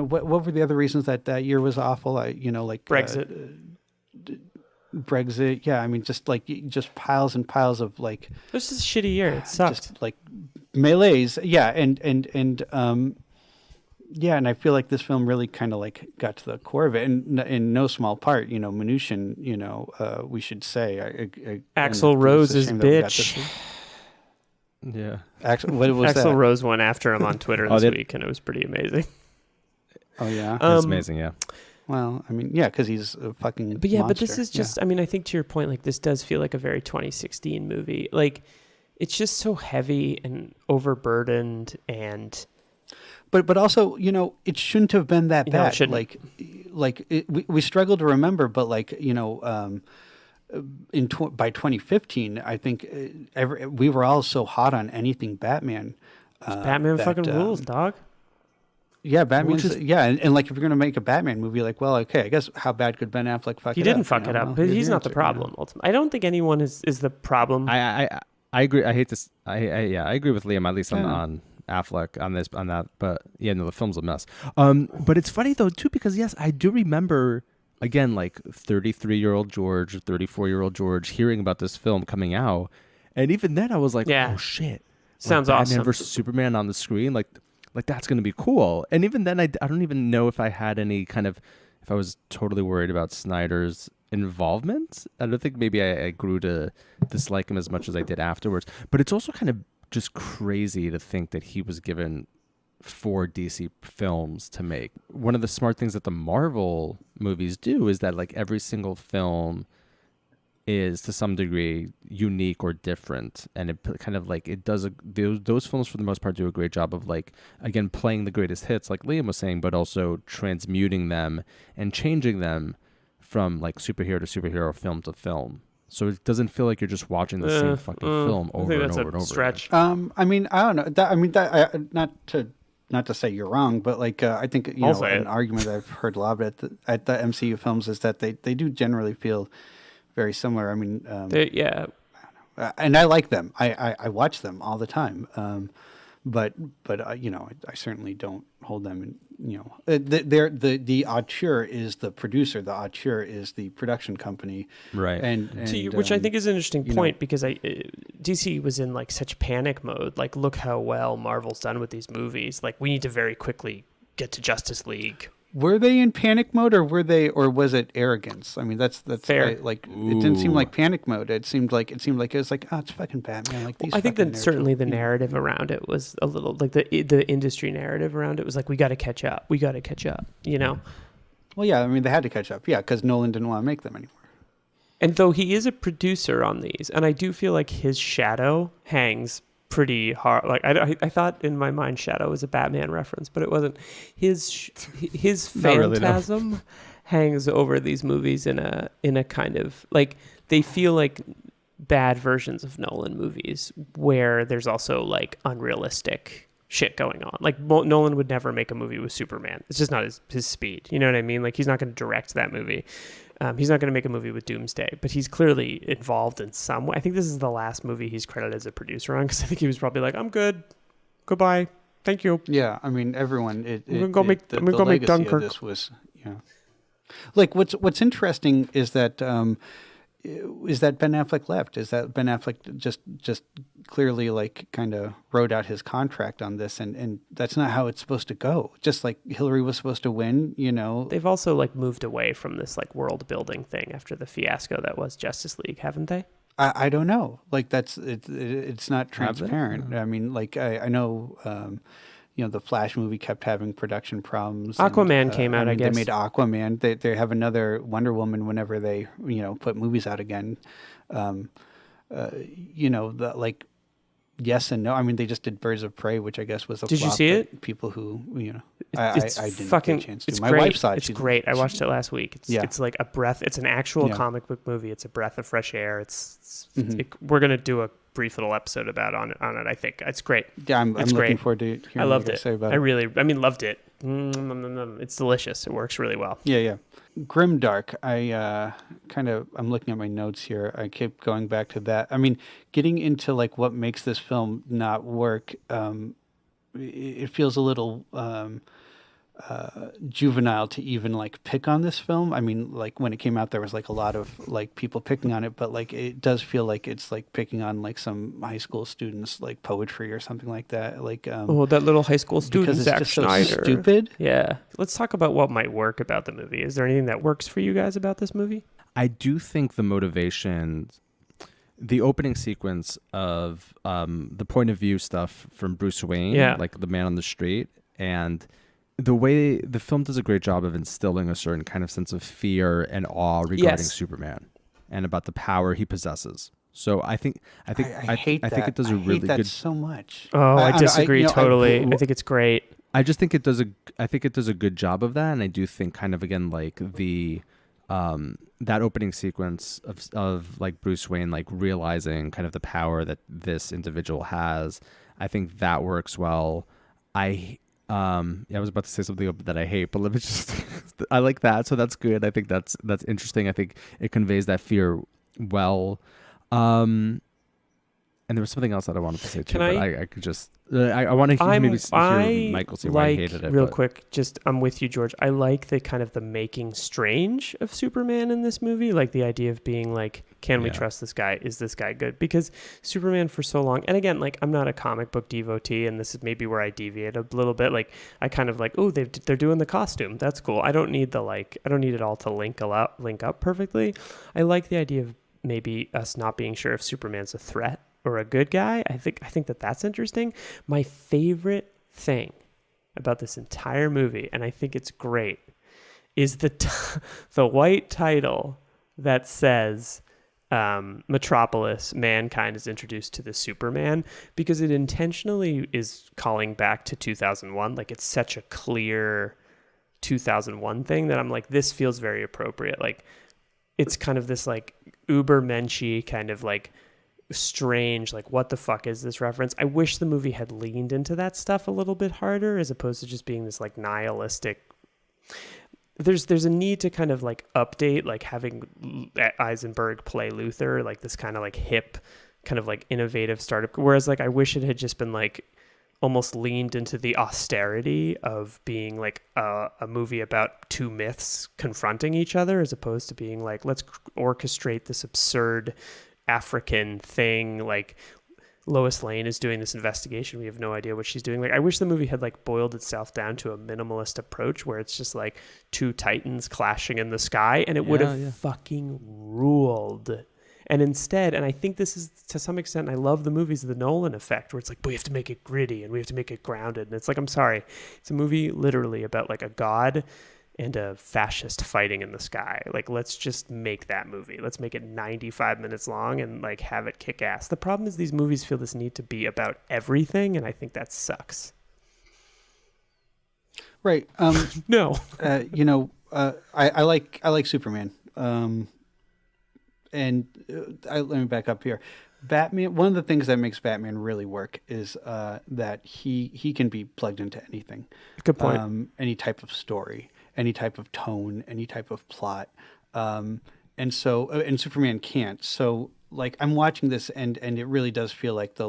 what were the other reasons that year was awful? Brexit. Brexit, yeah. I mean, just piles and piles of This is a shitty year. It sucked. Just melees, yeah, and Yeah, and I feel like this film really kind of like got to the core of it, and in no small part, Mnuchin, we should say, Axl and Rose's it's a shame that we got bitch. this. Yeah. What was Axl that? Rose went after him on Twitter this week, and it was pretty amazing. Oh yeah, That's amazing. Yeah. well, I mean, yeah, because he's a fucking. But yeah, monster. but this is just. I mean, I think to your point, like this does feel like a very 2016 movie. Like, it's just so heavy and overburdened, and. But also, it shouldn't have been that No, it bad. shouldn't. We struggle to remember, but by 2015, I think we were all so hot on anything Batman. Batman fucking rules, dog. Yeah, Batman's and like if you're gonna make a Batman movie, like, well, okay, I guess how bad could Ben Affleck fuck it up? He didn't fuck it up, but he's not the problem. Ultimately, I don't think anyone is the problem. I agree. I hate this. I agree with Liam, at least on Affleck on that. But yeah, no, the film's a mess. But it's funny though too, because yes, I do remember again, like 33-year-old George, 34-year-old George hearing about this film coming out, and even then I was like, oh shit, sounds Batman awesome. versus Superman on the screen, like that's gonna be cool. And even then, I don't even know if I had any kind of, if I was totally worried about Snyder's involvement. I don't think maybe I grew to dislike him as much as I did afterwards. But it's also kind of just crazy to think that he was given 4 DC films to make. One of the smart things that the Marvel movies do is that like every single film is to some degree unique or different, and it kind of like it does those films for the most part do a great job of like, again, playing the greatest hits like Liam was saying, but also transmuting them and changing them from like superhero to superhero, film to film. So it doesn't feel like you're just watching the same fucking film over and over and over. Stretch. Again. I mean, I don't know. Not to say you're wrong, but like I think an argument I've heard a lot at the MCU films is that they do generally feel very similar. I mean, and I like them. I watch them all the time. But I certainly don't hold them in. The auteur is the producer. The auteur is the production company, right? Which I think is an interesting point, because DC was in like such panic mode. Like, look how well Marvel's done with these movies. Like, we need to very quickly get to Justice League. Were they in panic mode, or was it arrogance? I mean, that's fair. It didn't seem like panic mode. It seemed like it was like, oh, it's fucking Batman. Like these. I think that certainly the narrative around it was a little like the industry narrative around it was like, we got to catch up. We got to catch up. Well, yeah. I mean, they had to catch up. Yeah, because Nolan didn't want to make them anymore. And though he is a producer on these, and I do feel like his shadow hangs pretty hard. Like I thought in my mind Shadow was a Batman reference, but it wasn't. His phantasm really, hangs over these movies in a kind of like, they feel like bad versions of Nolan movies where there's also like unrealistic shit going on. Like Nolan would never make a movie with Superman. It's just not his speed. You know what I mean? Like, he's not going to direct that movie. He's not going to make a movie with Doomsday, but he's clearly involved in some way. I think this is the last movie he's credited as a producer on, because I think he was probably like, I'm good. Goodbye. Thank you. Yeah, I mean, everyone. I'm going to go make Dunkirk. This was, like, what's interesting is that Ben Affleck left. Is that Ben Affleck just clearly like kind of wrote out his contract on this, and that's not how it's supposed to go. Just like Hillary was supposed to win, They've also like moved away from this like world building thing after the fiasco that was Justice League, haven't they? I don't know. Like, it's not transparent. I mean, like I know. The Flash movie kept having production problems. Aquaman came out, I guess. They made Aquaman. They have another Wonder Woman whenever they, put movies out again. Yes and no. I mean, they just did Birds of Prey, which I guess was a flop. Did you see it? People who, I didn't get a chance to. It's My wife saw it. It's great. I watched it last week. It's like a breath. It's an actual comic book movie. It's a breath of fresh air. We're going to do a brief little episode on it. I think it's great. Yeah, I'm looking forwed to hearing what you say about it. Loved it. It's delicious. It works really well. Yeah. Grimdark. I'm looking at my notes here. I keep going back to that. I mean, getting into like what makes this film not work. It feels a little juvenile to even like pick on this film. I mean, like when it came out, there was like a lot of like people picking on it, but like it does feel like it's like picking on like some high school students, like poetry or something like that. Like that little high school student, because it's Zach just Snyder. so stupid. Yeah. Let's talk about what might work about the movie. Is there anything that works for you guys about this movie? I do think the motivation, the opening sequence of the point of view stuff from Bruce Wayne, like the man on the street, and the way the film does a great job of instilling a certain kind of sense of fear and awe regarding Superman and about the power he possesses. So I think it does a really good so much. Oh, I disagree totally. I think it's great. I just think it does a good job of that, and I do think kind of again like the that opening sequence of like Bruce Wayne like realizing kind of the power that this individual has. I think that works well. I was about to say something that I hate, but let me just I like that, so that's good. I think that's interesting. I think it conveys that fear well. And there was something else that I wanted to say too, but I could just I want to hear Michael say why he hated it. Real quick, I'm with you, George. I like the making strange of Superman in this movie, like the idea of being like, can we trust this guy? Is this guy good? Because Superman for so long, and again, like I'm not a comic book devotee, and this is maybe where I deviate a little bit. Like I kind of like, oh, they're doing the costume. That's cool. I don't need it all to link up perfectly. I like the idea of maybe us not being sure if Superman's a threat or a good guy. I think that's interesting. My favorite thing about this entire movie, and I think it's great, is the white title that says Metropolis, mankind is introduced to the Superman, because it intentionally is calling back to 2001. Like it's such a clear 2001 thing that I'm like, this feels very appropriate. Like it's kind of this like ubermenschy kind of like strange, like what the fuck is this reference? I wish the movie had leaned into that stuff a little bit harder, as opposed to just being this like nihilistic. There's a need to kind of like update, like having Eisenberg play Luthor, like this kind of like hip, kind of like innovative startup. Whereas like I wish it had just been like almost leaned into the austerity of being like a movie about two myths confronting each other, as opposed to being like, let's orchestrate this absurd African thing. Like Lois Lane is doing this investigation. We have no idea what she's doing. Like I wish the movie had like boiled itself down to a minimalist approach where it's just like two titans clashing in the sky, and it would have fucking ruled. And instead, and I think this is to some extent, I love the movies of the Nolan effect, where it's like, but we have to make it gritty and we have to make it grounded. And it's like, I'm sorry, it's a movie literally about like a god and a fascist fighting in the sky. Like, let's just make that movie. Let's make it 95 minutes long and like have it kick ass. The problem is these movies feel this need to be about everything, and I think that sucks. Right. No. I like Superman. And let me back up here. Batman. One of the things that makes Batman really work is that he can be plugged into anything. Good point. Any type of story, any type of tone, any type of plot, and Superman can't. So like I'm watching this, and it really does feel like the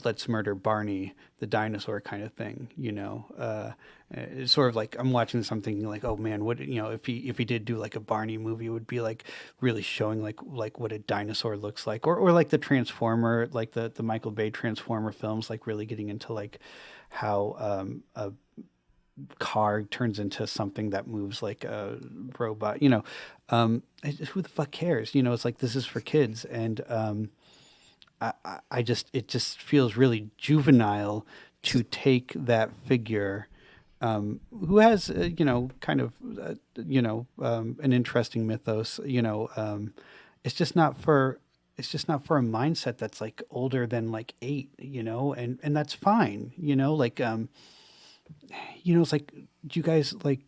let's murder Barney the dinosaur kind of thing. It's sort of like I'm watching this, I'm thinking like, oh man, what if he did do like a Barney movie, it would be like really showing like what a dinosaur looks like, or like the Transformer, like the Michael Bay Transformer films, like really getting into like how a car turns into something that moves like a robot. Who the fuck cares? It's like, this is for kids, and it just feels really juvenile to take that figure who has kind of an interesting mythos. It's just not for a mindset that's like older than like 8, and that's fine. It's like, do you guys like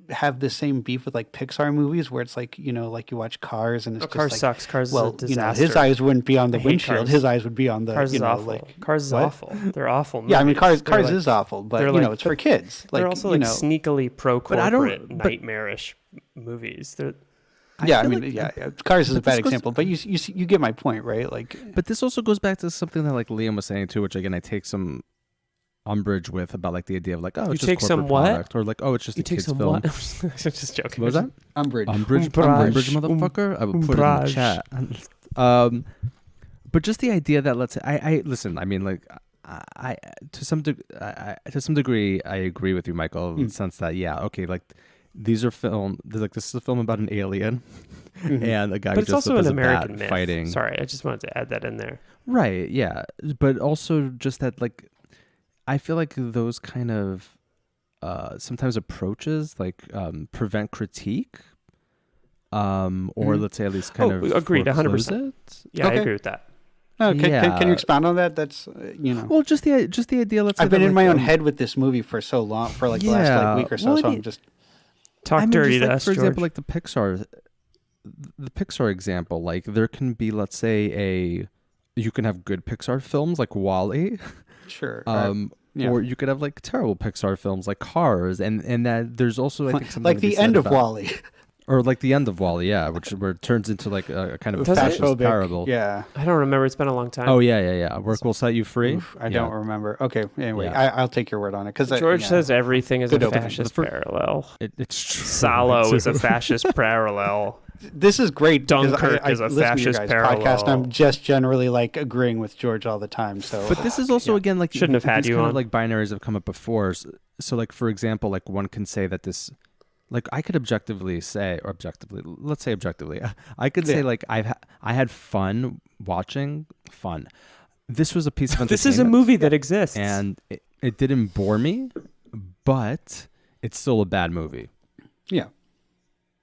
have the same beef with like Pixar movies where it's like, like you watch Cars and it's just Cars like, sucks. Cars is a disaster. His eyes wouldn't be on the windshield. Cars. His eyes would be on the, Cars is awful. like Cars is what? awful. They're awful movies. Yeah, I mean, Cars like, is awful, but it's for kids. Like, they're also like sneakily pro-corporate, nightmarish movies. Cars is a bad example, but you get my point, right? Like, but this also goes back to something that like Liam was saying too, which again I take some umbrage with about like the idea of like, oh, You it's take just some corporate what? product, or like, oh, it's just You a take kids some film. what? Just joking. What was that? Umbrage. Umbrage, motherfucker. I will put it in the chat. But just the idea that let's say I listen. I mean, like, I to some degree, I agree with you, Michael, in the sense that okay, like these are like this is a film about an alien and a guy But who it's just also up as an a American bat myth. fighting. Sorry, I just wanted to add that in there. Right, yeah. But also just that, like, I feel like those kind of sometimes approaches like prevent critique, or let's say at least kind of agreed, 100%. it. Yeah, I Okay. agree with that. No, can Yeah. you expound on that? That's Well, just the idea. Let's say I've been that, in like, my own head with this movie for so long, for like the last like week or so. Well, So I'm just Talk I mean, dirty just, to like, us, for George. example, like the Pixar example. Like there can be, let's say, you can have good Pixar films like WALL-E, sure. or you could have like terrible Pixar films like Cars, and that there's also, I think, something like to be the said end of about- WALL-E. or like the end of WALL-E, yeah, where it turns into like a kind of Does it? fascist Fatphobic, parable. Yeah. I don't remember. It's been a long time. Oh yeah. Work will set you free. Oof, I don't remember. Okay. Anyway, Yeah. I'll take your word on it because George says everything is a Good opening. fascist parallel. It's true. Salo is a too. fascist parallel. this is great. because Dunkirk I is a listen to your fascist guys' parallel. podcast. And I'm just generally like agreeing with George all the time. So, But this is also again like Shouldn't have had these you kind on. of like binaries have come up before. So like, for example, like one can say that this, like, I could let's say objectively, I could say like I had fun watching fun. This was a piece of entertainment. This is a movie that exists. and it didn't bore me, but it's still a bad movie. yeah,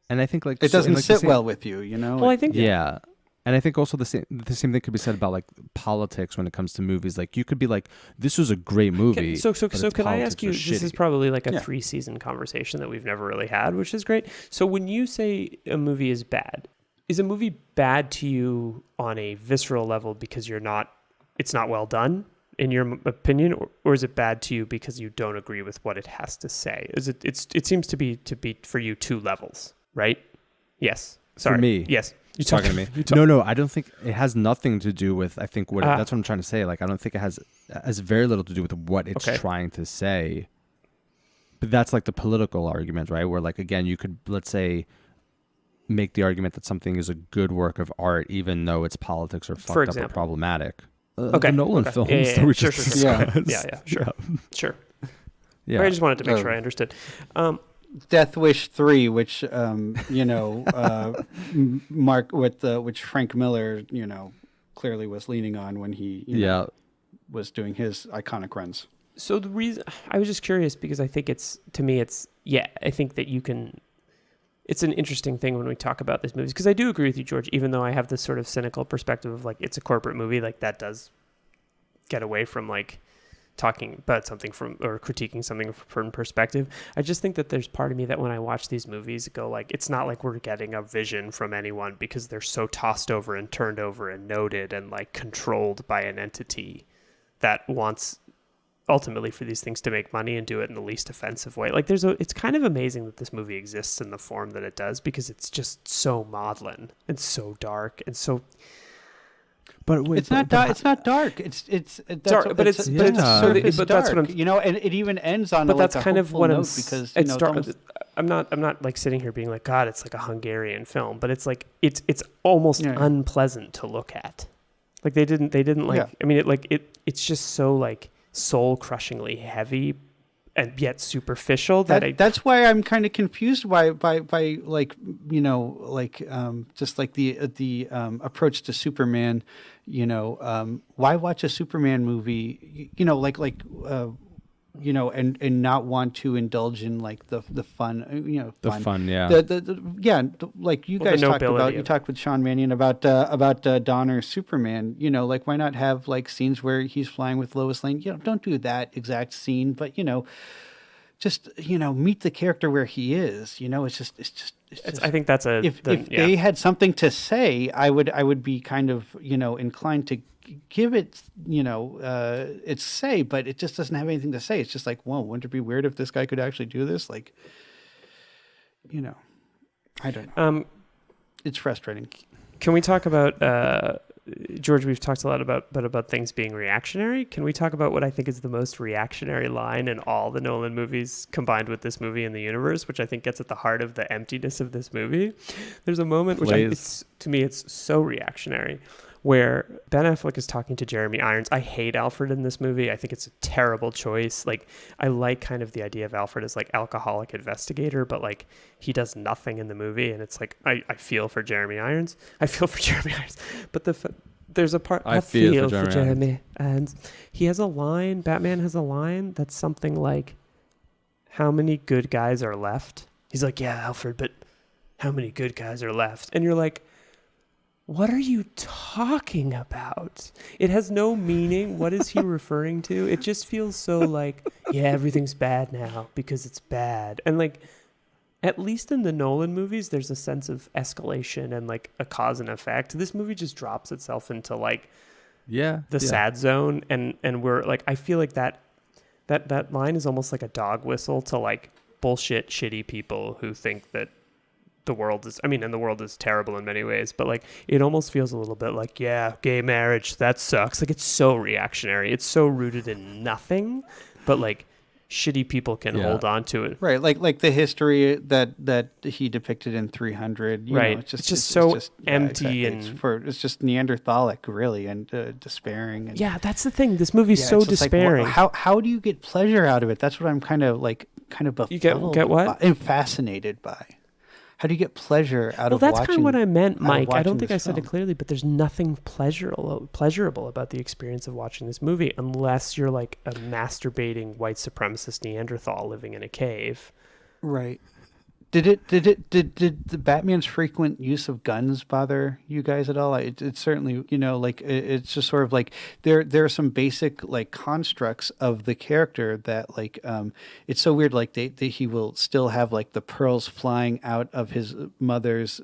And I think like it doesn't like the sit same- well with you. You know. well, I think Yeah. And I think also the same thing could be said about like politics when it comes to movies. Like you could be like, this was a great movie. So but can its I politics ask you? are This is shitty. probably like a Yeah. 3-season conversation that we've never really had, which is great. So when you say a movie is bad, is a movie bad to you on a visceral level because it's not well done in your opinion, or is it bad to you because you don't agree with what it has to say? It seems to be for you 2 levels, right? Yes. Sorry. For me. Yes. You talking to me? No, I don't think it has nothing to do with. I think that's what I'm trying to say. Like, I don't think it has very little to do with what it's trying to say. But that's like the political argument, right? Where like again, you could let's say make the argument that something is a good work of art, even though its politics are fucked up or problematic. Okay. The Nolan films Yeah, that we sure, just sure. discussed. Sure. Yeah. I just wanted to make sure I understood. Death Wish 3, which Mark which Frank Miller, clearly was leaning on when he was doing his iconic runs. So the reason I was just curious because I think I think that you can. It's an interesting thing when we talk about these movies because I do agree with you, George. Even though I have this sort of cynical perspective of like it's a corporate movie, like that does get away from like talking about something or critiquing something from perspective. I just think that there's part of me that when I watch these movies go like, it's not like we're getting a vision from anyone because they're so tossed over and turned over and noted and like controlled by an entity that wants ultimately for these things to make money and do it in the least offensive way. Like it's kind of amazing that this movie exists in the form that it does because it's just so maudlin and so dark and so. But it's not dark. It's not dark. It's dark, but it's but that's what I'm. and it even ends on. But like that's a kind of what I'm. Because it's dark. I'm not like sitting here being like, God, it's like a Hungarian film, but it's like it's almost unpleasant to look at. Like they didn't like. Yeah. I mean, it's just so like soul crushingly heavy and yet superficial that's why I'm kind of confused by like just like the approach to Superman. Why watch a Superman movie? And not want to indulge in like the fun, fun, yeah. Like you guys talked about, you talked with Sean Mannion about Donner Superman, like why not have like scenes where he's flying with Lois Lane? Don't do that exact scene, but just meet the character where he is. It's just I think that's if they had something to say, I would be kind of inclined to give it its say, but it just doesn't have anything to say. It's just like, whoa, wouldn't it be weird if this guy could actually do this? Like, I don't know. It's frustrating. Can we talk about George, we've talked a lot about things being reactionary. Can we talk about what I think is the most reactionary line in all the Nolan movies combined with this movie in the universe, which I think gets at the heart of the emptiness of this movie? There's a moment to me, it's so reactionary, where Ben Affleck is talking to Jeremy Irons. I hate Alfred in this movie. I think it's a terrible choice. Like, I like kind of the idea of Alfred as like alcoholic investigator, but like he does nothing in the movie. And it's like, I feel for Jeremy Irons. But there's a part, I feel for Jeremy Irons. He has a line, Batman has a line that's something like, how many good guys are left? He's like, yeah, Alfred, but how many good guys are left? And you're like, what are you talking about? It has no meaning. What is he referring to? It just feels so like, yeah, everything's bad now because it's bad. And like, at least in the Nolan movies, there's a sense of escalation and like a cause and effect. This movie just drops itself into like the sad zone. And we're like, I feel like that line is almost like a dog whistle to like bullshit, shitty people who think that the world is terrible in many ways, but like it almost feels a little bit like, yeah, gay marriage, that sucks. Like, it's so reactionary. It's so rooted in nothing, but like shitty people can hold on to it. Right. Like the history that he depicted in 300. You right. know, it's just so empty, exactly. It's just Neanderthalic, really, and despairing. And, yeah, that's the thing. This movie's so despairing. Like, how do you get pleasure out of it? That's what I'm kind of befuddled. You get what? And fascinated by. How do you get pleasure out of watching? Well, that's kind of what I meant, Mike. I don't think I said it clearly, but there's nothing pleasurable about the experience of watching this movie unless you're like a masturbating white supremacist Neanderthal living in a cave. Right. Did the Batman's frequent use of guns bother you guys at all? It certainly, it's just sort of like there are some basic like constructs of the character that like it's so weird. Like he will still have like the pearls flying out of his mother's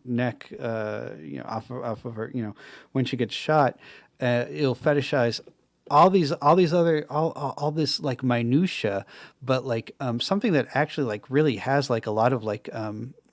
neck off of her when she gets shot. He'll fetishize all this like minutia, but like something that actually like really has like a lot of like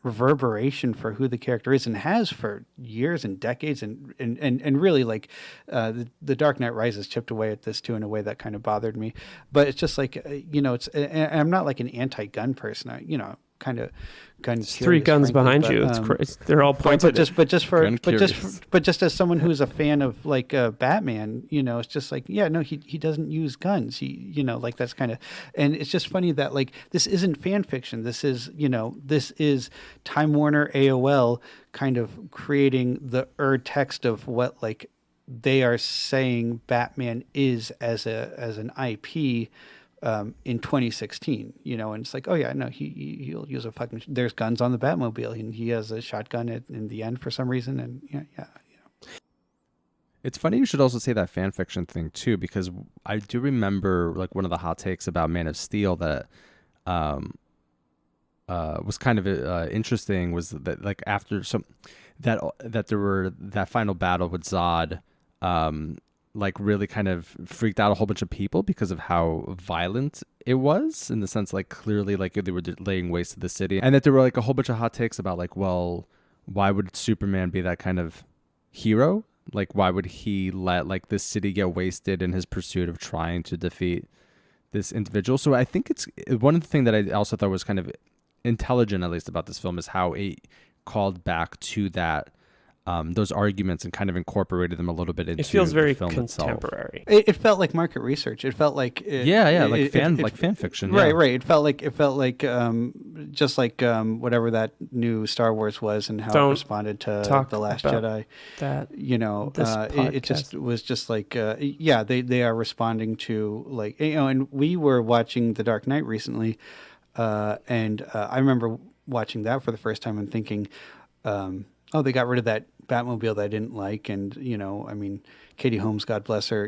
reverberation for who the character is and has for years and decades and really like the Dark Knight Rises chipped away at this too in a way that kind of bothered me. But it's just like it's and I'm not like an anti-gun person. Kind of gun. It's three guns behind you. It's they're all pointed. But just as someone who's a fan of like Batman, it's just like he doesn't use guns. He like that's kind of, and it's just funny that like this isn't fan fiction. This is Time Warner AOL kind of creating the text of what like they are saying Batman is as an IP. In 2016, and it's like, oh yeah, no, he'll use a fucking. There's guns on the Batmobile, and he has a shotgun in the end for some reason, and yeah. It's funny you should also say that fan fiction thing too, because I do remember like one of the hot takes about Man of Steel that was kind of interesting was that like after that there were that final battle with Zod. Like really kind of freaked out a whole bunch of people because of how violent it was, in the sense like clearly like they were laying waste to the city, and that there were like a whole bunch of hot takes about like, well, why would Superman be that kind of hero? Like, why would he let like this city get wasted in his pursuit of trying to defeat this individual? So I think it's one of the things that I also thought was kind of intelligent, at least about this film, is how it called back to that. Those arguments and kind of incorporated them a little bit into it feels very the film contemporary. It felt like market research. It felt like fan fiction. Right. It felt like just like whatever that new Star Wars was and how it responded to The Last Jedi. That it just was just like they are responding to like and we were watching The Dark Knight recently, and I remember watching that for the first time and thinking. They got rid of that Batmobile that I didn't like. And, Katie Holmes, God bless her,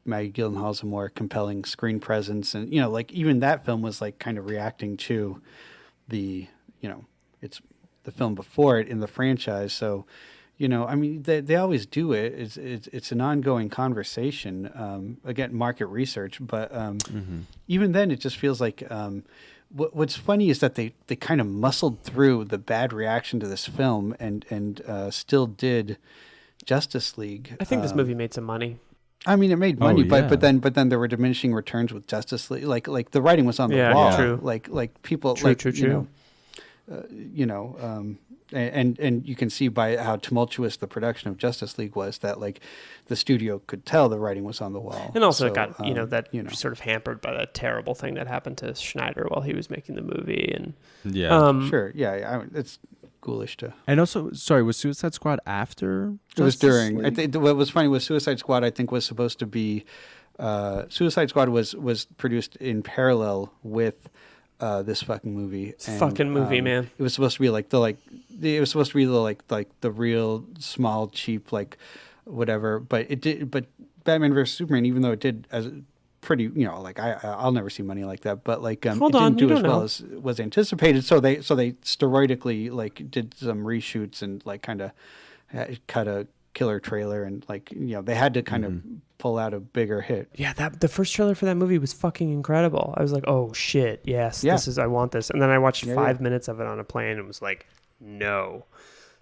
Maggie Gyllenhaal's a more compelling screen presence. And, like even that film was like kind of reacting to the, it's the film before it in the franchise. So, they always do it. It's an ongoing conversation. Again, market research. But even then, it just feels like... What's funny is that they kind of muscled through the bad reaction to this film and still did Justice League. I think this movie made some money. I mean, it made money, yeah. but then there were diminishing returns with Justice League. Like the writing was on the wall. True. Like people True. And you can see by how tumultuous the production of Justice League was that like the studio could tell the writing was on the wall. And also it got sort of hampered by that terrible thing that happened to Snyder while he was making the movie. And sure, yeah, it's ghoulish to. And also, sorry, was Suicide Squad after? It was during. I think what was funny was Suicide Squad. I think was supposed to be. Suicide Squad was produced in parallel with this fucking movie. Man. It was supposed to be like the real small, cheap, like whatever. But it did. But Batman vs Superman, even though it did as pretty, like I'll never see money like that. But like it didn't do as well as was anticipated. So they steroidically like did some reshoots and like kind of cut a killer trailer and like they had to kind of pull out a bigger hit. Yeah, the first trailer for that movie was fucking incredible. I was like, oh shit, yes, I want this. And then I watched 5 minutes of it on a plane and was like, no.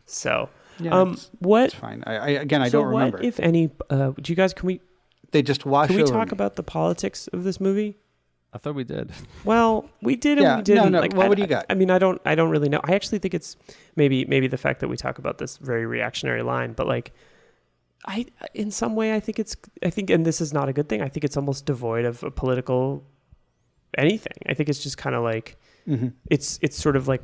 So it's fine. I don't remember. What, if any, do you guys they just wash over. Can we talk about the politics of this movie? I thought we did. Well, we did and we didn't. No. Like, what do you got? I mean, I don't really know. I actually think it's maybe the fact that we talk about this very reactionary line, but like, in some way, I think, and this is not a good thing. I think it's almost devoid of a political anything. I think it's just kind of like, it's sort of like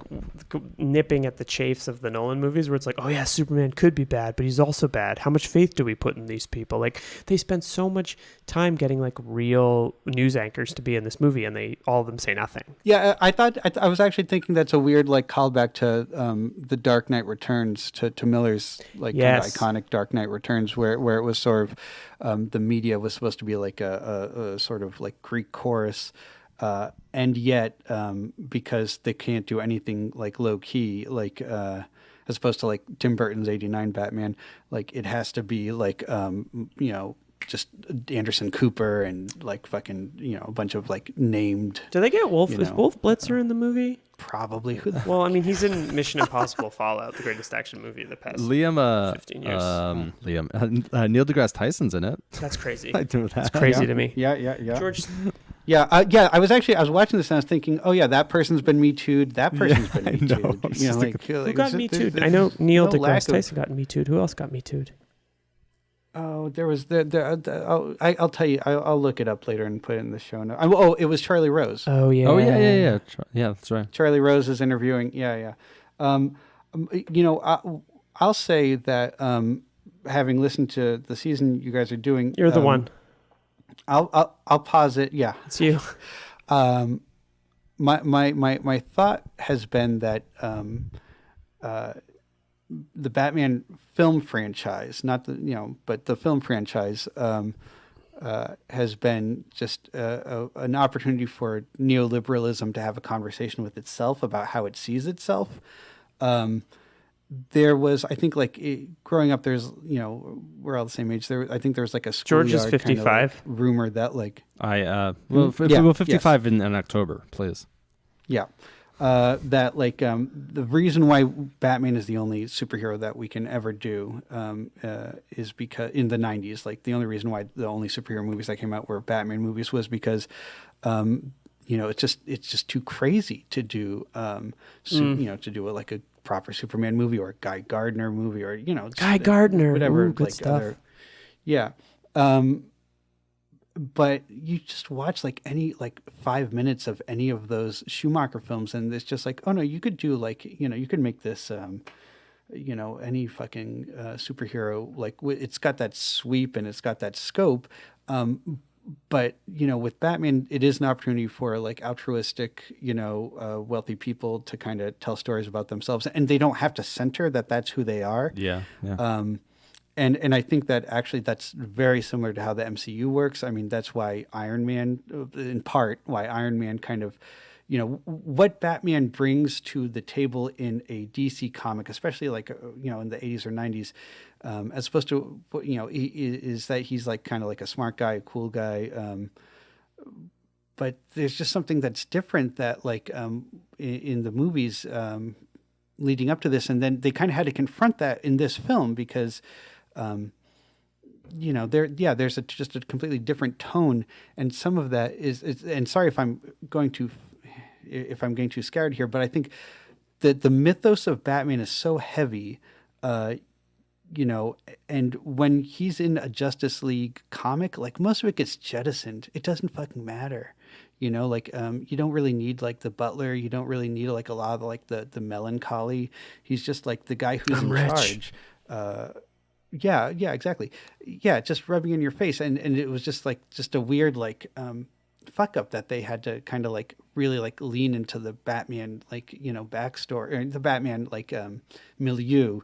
nipping at the chafes of the Nolan movies where it's like, oh yeah, Superman could be bad, but he's also bad. How much faith do we put in these people? Like they spend so much time getting like real news anchors to be in this movie and all of them say nothing. Yeah, I was actually thinking that's a weird like callback to the Dark Knight Returns, to Miller's like kind of iconic Dark Knight Returns where it was sort of the media was supposed to be like a sort of like Greek chorus. And yet, because they can't do anything like low key, like as opposed to like Tim Burton's '89 Batman, like it has to be like just Anderson Cooper and like fucking a bunch of like named. Do they get Wolf? Is Wolf Blitzer in the movie? Probably. Well, I mean, he's in Mission Impossible Fallout, the greatest action movie of the past 15 years. Neil deGrasse Tyson's in it. That's crazy. I do that. It's crazy to me. Yeah. George. Yeah. I was watching this and I was thinking, oh yeah, that person's been Me Too'd. That person's been Me Too'd. Who got Me Too'd? I know Neil deGrasse Tyson got Me Too'd. Who else got Me Too'd? Oh, there was I'll tell you. I'll look it up later and put it in the show notes. It was Charlie Rose. Oh yeah. Oh yeah. Yeah, that's right. Charlie Rose is interviewing. Yeah. I'll say that having listened to the season you guys are doing, you're the one. I'll pause it. Yeah, it's you. My thought has been that the Batman film franchise, not but the film franchise has been just an opportunity for neoliberalism to have a conversation with itself about how it sees itself. There was, I think, like growing up, there's, we're all the same age. I think there was like a George is 55 kind of like rumor that like 55 in October, please. Yeah. That like the reason why Batman is the only superhero that we can ever do is because in the 90s, like the only reason why the only superhero movies that came out were Batman movies was because it's just too crazy to do to do like a proper Superman movie or a Guy Gardner movie or Guy Gardner, whatever. Ooh, good like stuff. But you just watch like any like 5 minutes of any of those Schumacher films, and it's just like, oh no, you could do like you could make this any fucking superhero, like it's got that sweep and it's got that scope. But with Batman, it is an opportunity for like altruistic, wealthy people to kind of tell stories about themselves, and they don't have to center that that's who they are. Yeah. And I think that actually that's very similar to how the MCU works. I mean, that's why Iron Man, in part, kind of, what Batman brings to the table in a DC comic, especially like, in the 80s or 90s, as opposed to, is that he's like kind of like a smart guy, a cool guy. But there's just something that's different that like in the movies leading up to this. And then they kind of had to confront that in this film because There's just a completely different tone, and some of that is and sorry if I'm getting too scared here, but I think that the mythos of Batman is so heavy, and when he's in a Justice League comic, like most of it gets jettisoned. It doesn't fucking matter. You don't really need like the butler. You don't really need like a lot of like the melancholy. He's just like the guy who's in charge. Yeah, exactly. Yeah, just rubbing in your face. And it was just a weird fuck up that they had to kind of like really like lean into the Batman backstory, or the Batman milieu.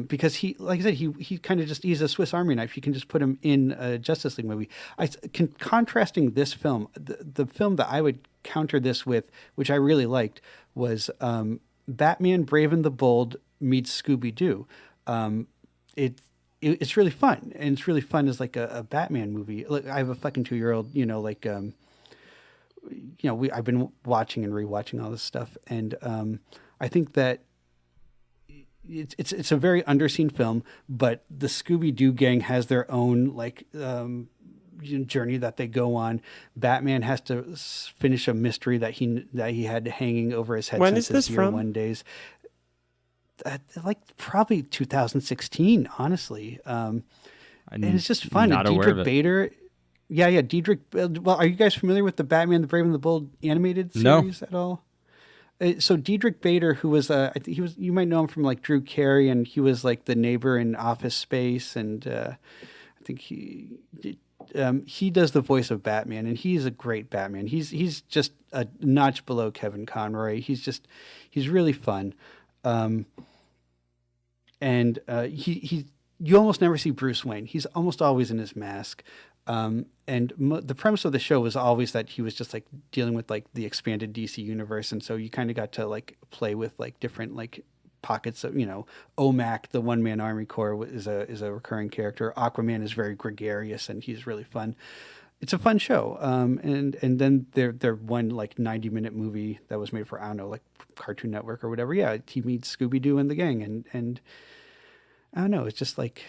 Because he, like I said, he kind of he's a Swiss Army knife. You can just put him in a Justice League movie. Contrasting this film, the film that I would counter this with, which I really liked, was Batman Brave and the Bold meets Scooby-Doo. It's really fun, and it's really fun as like a Batman movie. Look, I have a fucking 2-year-old, I've been watching and rewatching all this stuff, and I think that it's a very underseen film, but the Scooby-Doo gang has their own journey that they go on. Batman has to finish a mystery that he had hanging over his head since his year one days. Probably 2016, honestly. And it's just fun. Not and aware of Diedrich it. Bader. Yeah, Diedrich. Well, are you guys familiar with the Batman, the Brave and the Bold animated series at all? So Diedrich Bader, who was, I think you might know him from like Drew Carey, and he was like the neighbor in Office Space, and I think he does the voice of Batman, and he's a great Batman. He's just a notch below Kevin Conroy. He's really fun, and you almost never see Bruce Wayne. He's almost always in his mask. The premise of the show was always that he was just like dealing with like the expanded DC universe, and so you kind of got to like play with like different like pockets of OMAC, the one man army corps, is a recurring character. Aquaman is very gregarious, and he's really fun. It's a fun show. And then their one like 90-minute movie that was made for, I don't know, like Cartoon Network or whatever. Yeah, he meets Scooby-Doo and the gang, and I don't know, it's just like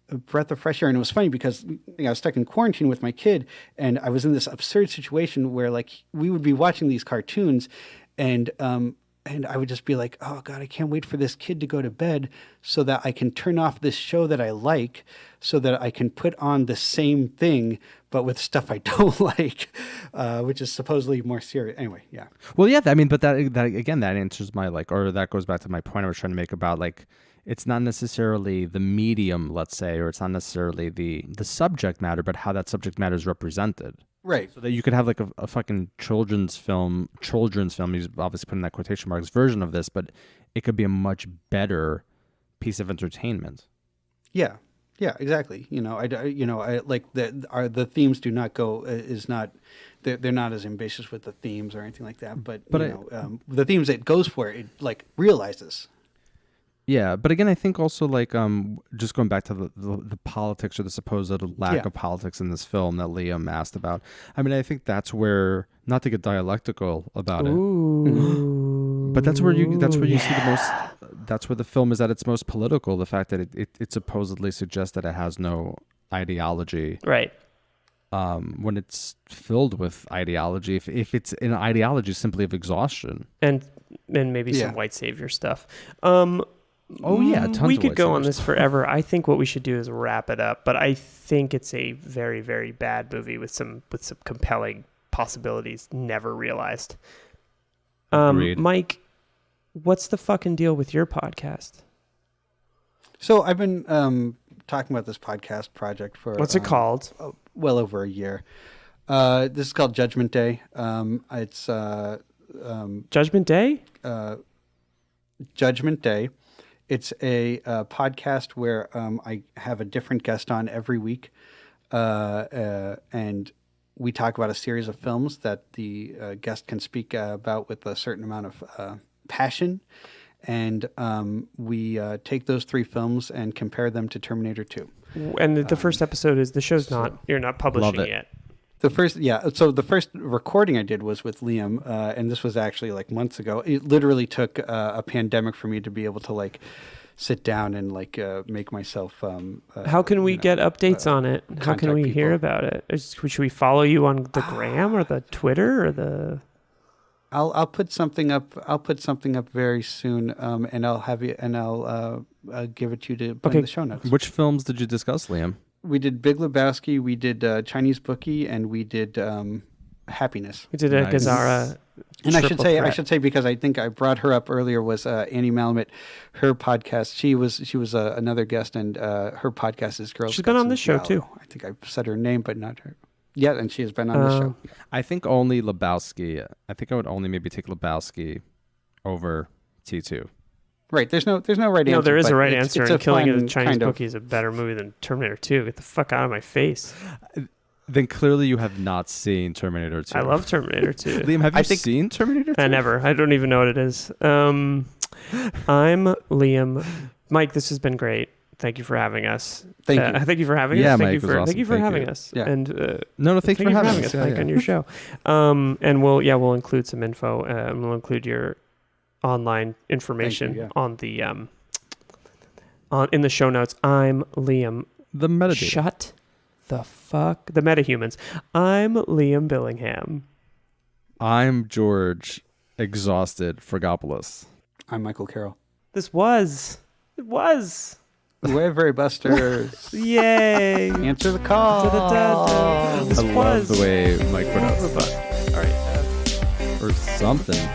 a breath of fresh air. And it was funny because I was stuck in quarantine with my kid, and I was in this absurd situation where like we would be watching these cartoons, and I would just be like, oh God, I can't wait for this kid to go to bed so that I can turn off this show that I like, so that I can put on the same thing but with stuff I don't like, which is supposedly more serious. Anyway, yeah. Well, yeah, I mean, but that again, that answers my or that goes back to my point I was trying to make about like, it's not necessarily the medium, let's say, or it's not necessarily the subject matter, but how that subject matter is represented. Right. So that you could have like a fucking children's film, he's obviously putting that quotation marks, version of this, but it could be a much better piece of entertainment. Yeah. Yeah, exactly. I like the themes do not go, they're not as ambitious with the themes or anything like that, but the themes it goes for, it like realizes. Yeah, but again, I think also like just going back to the politics or the supposed lack of politics in this film that Liam asked about. I mean, I think that's where, not to get dialectical about it, but that's where you see the most. That's where the film is at its most political. The fact that it supposedly suggests that it has no ideology, right? When it's filled with ideology, if it's an ideology simply of exhaustion and maybe some white savior stuff. Oh yeah, tons we of could go on this forever. I think what we should do is wrap it up, but I think it's a very, very bad movie with some compelling possibilities never realized. Mike, what's the fucking deal with your podcast? So I've been talking about this podcast project for what's it called? Well over a year. This is called Judgment Day. It's Judgment Day. Judgment Day. It's a podcast where I have a different guest on every week, and we talk about a series of films that the guest can speak about with a certain amount of passion, and we take those 3 films and compare them to Terminator 2. And the first episode is, the show's you're not publishing yet. So the first recording I did was with Liam, and this was actually like months ago. It literally took a pandemic for me to be able to like sit down and like make myself. How can we get updates on it? How can we hear about it? Should we follow you on the gram or the Twitter or the? I'll put something up. I'll put something up very soon, and I'll have you, and I'll give it to you to put in the show notes. Which films did you discuss, Liam? We did Big Lebowski, we did Chinese Bookie, and we did Happiness. We did a Nice. Gazara. And I should say because I think I brought her up earlier was Annie Malamet. Her podcast. She was another guest, and her podcast is Girls. She's been on this show Giallo. too. I think I said her name, but not her. Yeah, and she has been on the show. I think only Lebowski. I think I would only maybe take Lebowski over T2. Right. There's no right answer. No, there is a but right it's- answer. it's And a Killing fun a Chinese kind of- Bookie is a better movie than Terminator 2. Get the fuck out of my face. Then clearly you have not seen Terminator 2. I love Terminator 2. Liam, have you seen Terminator 2? I never. I don't even know what it is. I'm Liam. Mike, this has been great. Thank you for having us. Thank you. Thank you for having Yeah, us. Mike was Thank awesome. you for Thank having you. us. Yeah. And No, thanks for having us. Mike, on your show. And we'll include some info. We'll include your online information on the in the show notes. I'm Liam. The metadata. Shut the fuck. The metahumans. I'm Liam Billingham. I'm George Exhausted Fragopoulos. I'm Michael Carroll. It was. Oeuvre Busters. Yay. Answer the call. Da-da-da-da. This I love was the way Mike pronounced Oeuvre it. Busters. All right. Or something.